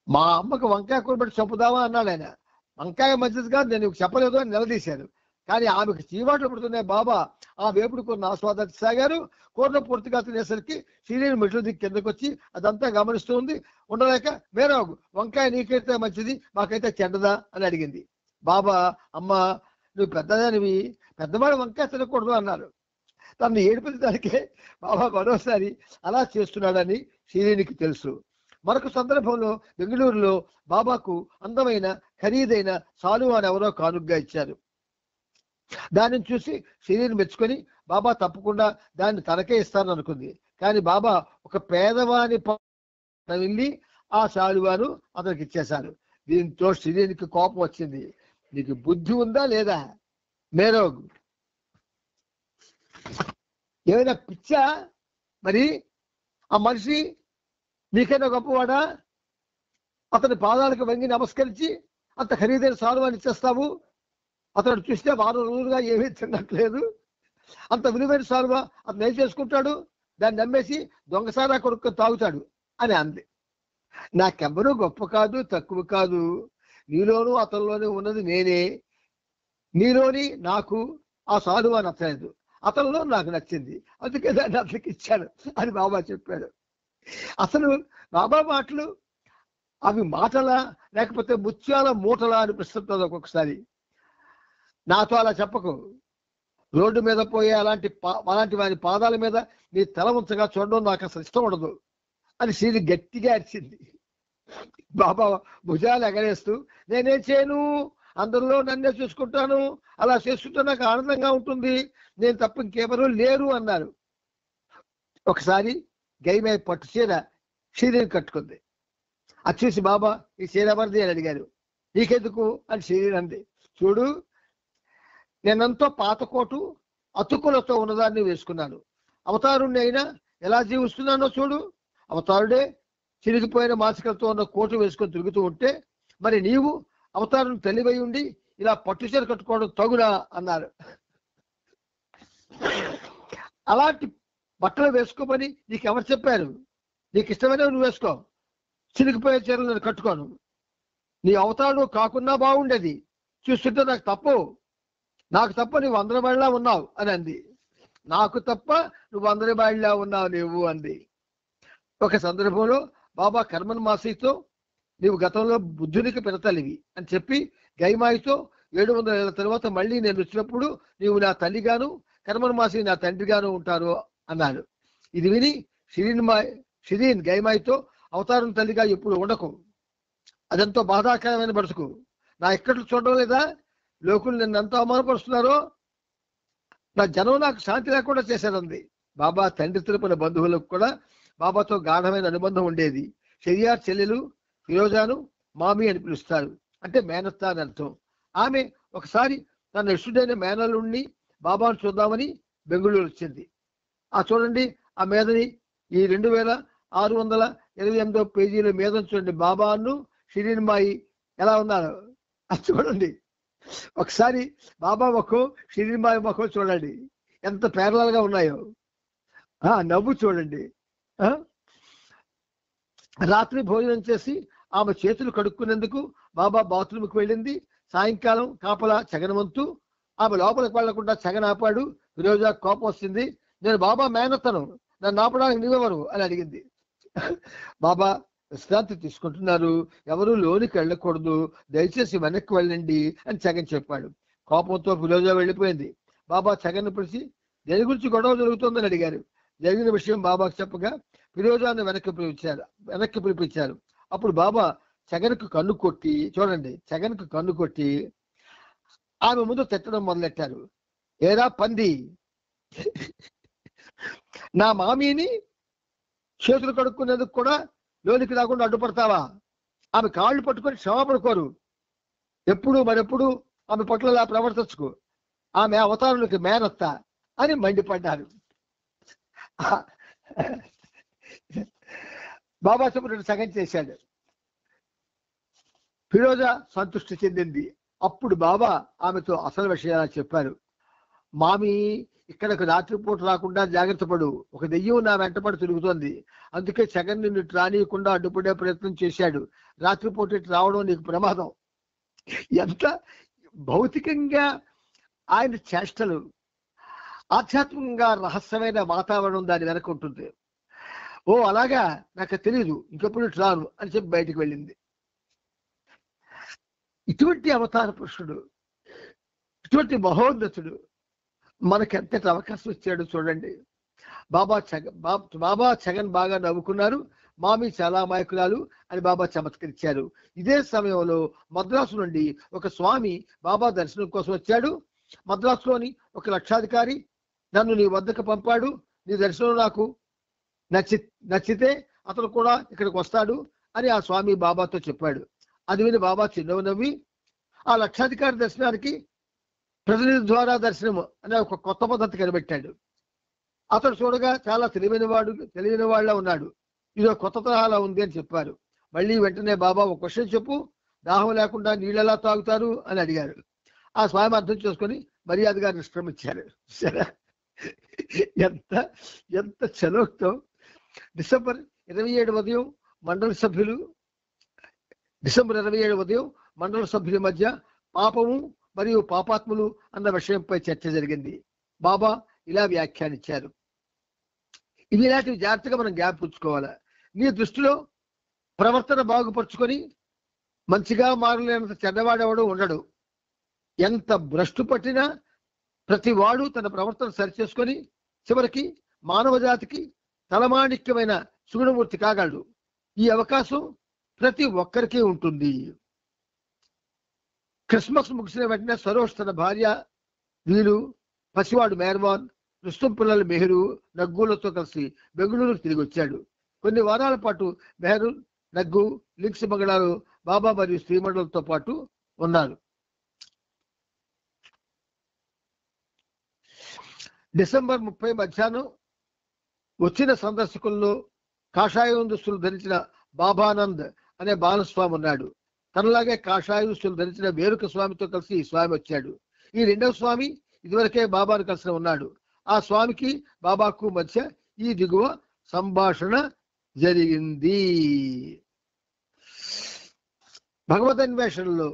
మా అమ్మకు వంకాయ కూర పెట్టి చంపుదామా అన్నాడు ఆయన. వంకాయ మంచిది కాదు నేను చెప్పలేదు అని నిలదీశారు. కానీ ఆమెకు చీవాట్లు పడుతున్నాయి. బాబా ఆ వేపుడు కూరను ఆస్వాదించసాగారు. కూరను పూర్తిగా తినేసరికి షిరీన్ మెట్లు దిక్కు కిందకు వచ్చి అదంతా గమనిస్తూ ఉంది. ఉండలేక మేరోగ్ వంకాయ నీకైతే మంచిది, మాకైతే చెడ్డదా అని అడిగింది. బాబా అమ్మ నువ్వు పెద్దదానివి, పెద్దవాడు వంకాయ తినకూడదు అన్నారు. తనను ఏడిపించడానికే బాబా మరోసారి అలా చేస్తున్నాడని షిరీన్కి తెలుసు. మరొక సందర్భంలో బెంగళూరులో బాబాకు అందమైన ఖరీదైన సాలువాను ఎవరో కానుగ్గా ఇచ్చారు. దానిని చూసి షిరీన్ మెచ్చుకొని బాబా తప్పకుండా దాన్ని తనకే ఇస్తానని అనుకుంది. కానీ బాబా ఒక పేదవాని వెళ్ళి ఆ సాలువాను అతనికి ఇచ్చేశారు. దీంతో షిరీన్కి కోపం వచ్చింది. నీకు బుద్ధి ఉందా లేదా మేరోగ్? ఏమైనా పిచ్చా? మరి ఆ మనిషి నీకైనా గొప్పవాడా? అతని పాదాలకు వంగి నమస్కరించి అంత ఖరీదైన సాలువాని ఇచ్చేస్తావు? అతడు చూస్తే వారం రోజులుగా ఏమీ తినట్లేదు. అంత విలువైన సాలువా అతను ఏం చేసుకుంటాడు? దాన్ని నమ్మేసి దొంగసారా కొనుక్కొని తాగుతాడు అని అంది. నాకెవ్వరూ గొప్ప కాదు, తక్కువ కాదు. నీలోనూ అతనిలోనే ఉన్నది నేనే. నీలోని నాకు ఆ సాలువా నచ్చలేదు, అతనిలో నాకు నచ్చింది, అందుకే దాన్ని అతనికి ఇచ్చాను అని బాబా చెప్పాడు. అసలు బాబా మాటలు అవి మాటలా లేకపోతే ముత్యాల మూటలా అనిపిస్తుంటుంది ఒక్కొక్కసారి. నాతో అలా చెప్పకు. రోడ్డు మీద పోయే అలాంటి వారి పాదాల మీద నీ తల ఉంచగా చూడడం నాకు అసలు ఇష్టం ఉండదు అని శ్రీని గట్టిగా అరిచింది. బాబా భుజాలు ఎగరేస్తూ నేనేం చేయను, అందరిలో నన్నే చూసుకుంటాను, అలా చేసుకుంటే నాకు ఆనందంగా ఉంటుంది, నేను తప్ప ఇంకెవరూ లేరు అన్నారు. ఒకసారి గైమే పట్టు చీర షిరీన్ కట్టుకుంది. అది చూసి బాబా ఈ చీర ఎవరిది అని అడిగారు. నీకెందుకు అని షిరీన్ అంది. చూడు, నేనంతో పాతకోటు అతుకులతో ఉన్నదాన్ని వేసుకున్నాను. అవతారుణ్ణి అయినా ఎలా జీవిస్తున్నానో చూడు. అవతారుడే చిరిగిపోయిన మాసికలతో ఉన్న కోటు వేసుకొని తిరుగుతూ ఉంటే మరి నీవు అవతారుని తెలివై ఉండి ఇలా పట్టు చీర కట్టుకోవడం తగునా అన్నారు. అలాంటి బట్టలు వేసుకోమని నీకు ఎవరు చెప్పారు? నీకు ఇష్టమైనవి నువ్వు వేసుకో, చిరిగిపోయే చీరలు నేను కట్టుకోను. నీ అవతారుడు కాకున్నా బాగుండేది, చూస్తుంటే నాకు తప్ప నువ్వు అందరి వాళ్ళ ఉన్నావు అని అంది. నాకు తప్ప నువ్వు అందరి వాళ్ళ ఉన్నావు నువ్వు అంది. ఒక సందర్భంలో బాబా కర్మన్ మాసితో నీవు గతంలో బుద్ధునికి పినతల్లివి అని చెప్పి గైమాయితో 700 ఏళ్ల తర్వాత మళ్ళీ నేను వచ్చినప్పుడు నీవు నా తల్లిగాను కర్మన్ మాసి నా తండ్రిగాను ఉంటారు అన్నాడు. ఇది విని షిరీన్ గైమాయితో అవతారం తల్లిగా ఎప్పుడు ఉండకు, అదెంతో బాధాకరమైన బ్రతుకు, నా ఎక్కట్లు చూడడం లేదా, లోకులు నిన్ను ఎంత అవమానపరుస్తున్నారో, నా జనం నాకు శాంతి లేకుండా చేశారంది. బాబా తండ్రి తరపున బంధువులకు కూడా బాబాతో గాఢమైన అనుబంధం ఉండేది. షెరియార్ చెల్లెలు ఫిరోజాను మామి అని పిలుస్తారు, అంటే మేనత్త అని అర్థం. ఆమె ఒకసారి తన ఇష్టడైన మేనల్లుడిని బాబాను చూద్దామని బెంగళూరు వచ్చింది. చూడండి ఆ మీదని ఈ 2628 పేజీల మీద చూడండి, బాబాను షిరీన్ మాయి ఎలా ఉన్నారు అది చూడండి. ఒకసారి బాబా ముఖం షిరీన్ మాయి ముఖం చూడండి ఎంత ప్యారలల్ గా ఉన్నాయో. నవ్వు చూడండి. రాత్రి భోజనం చేసి ఆమె చేతులు కడుక్కునేందుకు బాబా బాత్రూమ్కి వెళ్ళింది. సాయంకాలం కాపలా చగనవంతు ఆమె లోపలికి వెళ్లకుండా చగన ఆపాడు. ఫిరోజా కోపం వస్తుంది. నేను బాబా మేనత్తను, నన్ను ఆపడానికి నీవెవరు అని అడిగింది. బాబా విశ్రాంతి తీసుకుంటున్నారు, ఎవరు లోనికి వెళ్ళకూడదు, దయచేసి వెనక్కి వెళ్ళండి అని చగన్ చెప్పాడు. కోపంతో ఫిరోజా వెళ్ళిపోయింది. బాబా చగన్ పిలిచి దేని గురించి గొడవ జరుగుతుందని అడిగారు. జరిగిన విషయం బాబాకు చెప్పగా ఫిరోజాను వెనక్కి పిలిపించారు. అప్పుడు బాబా చగన్కు కన్ను కొట్టి, చూడండి చగన్కు కన్ను కొట్టి ఆమె ముందు తిట్టడం మొదలెట్టారు. ఏరా పంది, నా మామీని చేతులు కడుక్కునేందుకు కూడా లోనికి రాకుండా అడ్డుపడతావా? ఆమె కాళ్ళు పట్టుకొని క్షమాపణ కోరు, మరెప్పుడు ఆమె పట్ల ప్రవర్తించుకో, ఆమె అవతారునికి మేనత్త అని మండిపడ్డారు. బాబా చెప్పినట్టు సగం చేశాడు. ఫిరోజా సంతృష్టి చెందింది. అప్పుడు బాబా ఆమెతో అసలు విషయాలు చెప్పారు. మామి ఇక్కడకు రాత్రిపూట రాకుండా జాగ్రత్త పడు, ఒక దెయ్యం నా వెంటపడి తిరుగుతోంది, అందుకే జగన్ నిన్ను రానియకుండా అడ్డుపడే ప్రయత్నం చేశాడు, రాత్రిపూట ఇటు రావడం నీకు ప్రమాదం. ఎంత భౌతికంగా ఆయన చేష్టలు, ఆధ్యాత్మికంగా రహస్యమైన వాతావరణం దాని వెనక ఉంటుంది. ఓ అలాగా, నాకు తెలియదు, ఇంకెప్పుడు ఇటు రాను అని చెప్పి బయటకు వెళ్ళింది. ఇటువంటి అవతార పురుషుడు, ఇటువంటి మహోన్నతుడు మనకి ఎంతటి అవకాశం ఇచ్చాడు చూడండి. బాబా జగన్ బాగా నవ్వుకున్నారు. మామి చాలా అమాయకురాలు అని బాబా చమత్కరించారు. ఇదే సమయంలో మద్రాసు నుండి ఒక స్వామి బాబా దర్శనం కోసం వచ్చాడు. మద్రాసులోని ఒక లక్షాధికారి నన్ను నీ వద్దకు పంపాడు, నీ దర్శనం నాకు నచ్చితే అతను కూడా ఇక్కడికి వస్తాడు అని ఆ స్వామి బాబాతో చెప్పాడు. అది విని బాబా చిన్నవి నవ్వి ఆ లక్షాధికారి దర్శనానికి ప్రతినిధి ద్వారా దర్శనం అనే ఒక కొత్త పద్ధతి కనిపెట్టాడు. అతడు చూడగా చాలా తెలియని వాళ్ళ ఉన్నాడు, ఇదో కొత్త తరహాలా ఉంది అని చెప్పారు. మళ్ళీ వెంటనే బాబా ఒక క్వశ్చన్ చెప్పు, దాహం లేకుండా నీళ్ళెలా తాగుతారు అని అడిగారు. ఆ స్వామి అర్థం చేసుకొని మర్యాదగా నిష్క్రమించారు. సరే, ఎంత ఎంత చలోక్తో. డిసెంబర్ 27 ఉదయం మండల సభ్యుల మధ్య పాపము మరియు పాపాత్ములు అన్న విషయంపై చర్చ జరిగింది. బాబా ఇలా వ్యాఖ్యానించారు. ఇది ఇలాంటివి జాగ్రత్తగా మనం జ్ఞాపకించుకోవాలి. నీ దృష్టిలో ప్రవర్తన బాగుపరుచుకొని మంచిగా మారలేనంత చెడ్డవాడెవడు ఉండడు. ఎంత భ్రష్టు పట్టినా ప్రతి వాడు తన ప్రవర్తన సరిచేసుకొని చివరికి మానవ జాతికి తలమాణిక్యమైన సుగుణమూర్తి కాగలడు. ఈ అవకాశం ప్రతి ఒక్కరికి ఉంటుంది. క్రిస్మస్ ముగిసిన వెంటనే సరోజ్ తన భార్య వీలు, పసివాడు మేర్వాన్, రుస్తుం పిల్లలు మెహరు, నగ్గులతో కలిసి బెంగళూరుకు తిరిగి వచ్చాడు. కొన్ని వారాల పాటు మెహరు, నగ్గు, లింక్స్ బంగళాలు బాబా మరియు శ్రీమండలతో పాటు ఉన్నారు. డిసెంబర్ 30 మధ్యాహ్నం వచ్చిన సందర్శకుల్లో కాషాయం దుస్తులు ధరించిన బాబానంద్ అనే బాలస్వామి ఉన్నాడు. తనలాగే కాషాయ దుస్తులు ధరించిన వేరొక స్వామితో కలిసి ఈ స్వామి వచ్చాడు. ఈ రెండవ స్వామి ఇదివరకే బాబాను కలిసి ఉన్నాడు. ఆ స్వామికి బాబాకు మధ్య ఈ దిగువ సంభాషణ జరిగింది. భగవదన్వేషణలో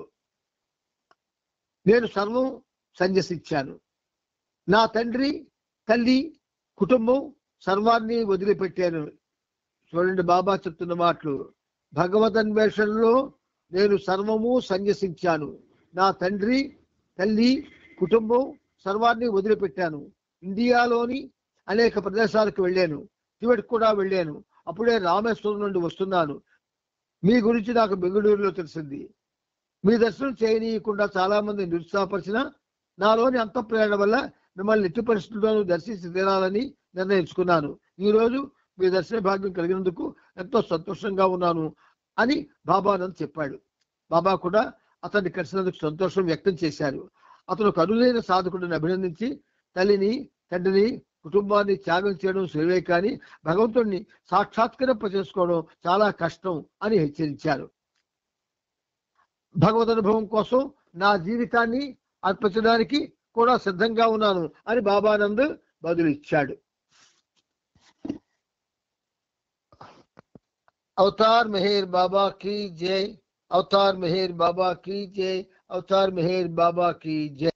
నేను సర్వం సన్యసించాను. నా తండ్రి, తల్లి, కుటుంబం సర్వాన్ని వదిలిపెట్టాను. చూడండి బాబా చెప్తున్న మాటలు. భగవదన్వేషణలో నేను సర్వము సన్యసించాను. నా తండ్రి, తల్లి, కుటుంబం సర్వాన్ని వదిలిపెట్టాను. ఇండియాలోని అనేక ప్రదేశాలకు వెళ్ళాను. టిబెట్ కూడా వెళ్ళాను. అప్పుడే రామేశ్వరం నుండి వస్తున్నాను. మీ గురించి నాకు బెంగళూరులో తెలిసింది. మీ దర్శనం చేయనీయకుండా చాలా మంది నిరుత్సాహపరిచిన నాలోని అంతఃప్రేరణ వల్ల మిమ్మల్ని ఎట్టి పరిస్థితుల్లోనూ దర్శించి తీరాలని నిర్ణయించుకున్నాను. ఈ రోజు మీ దర్శన భాగ్యం కలిగినందుకు ఎంతో సంతోషంగా ఉన్నాను అని బాబానంద్ చెప్పాడు. బాబా కూడా అతన్ని కలిసినందుకు సంతోషం వ్యక్తం చేశారు. అతను కరులైన సాధకుడిని అభినందించి తల్లిని, తండ్రిని, కుటుంబాన్ని త్యాగం చేయడం సులువే కానీ భగవంతుడిని సాక్షాత్కరింప చేసుకోవడం చాలా కష్టం అని హెచ్చరించారు. భగవద్ అనుభవం కోసం నా జీవితాన్ని అర్పించడానికి కూడా సిద్ధంగా ఉన్నాను అని బాబానంద్ బదులు ఇచ్చాడు. అవతార్ మెహర్ బాబా కీ జై, అవతార్ మెహర్ బాబా కీ జై, అవతార్ మెహర్ బాబా కీ జై.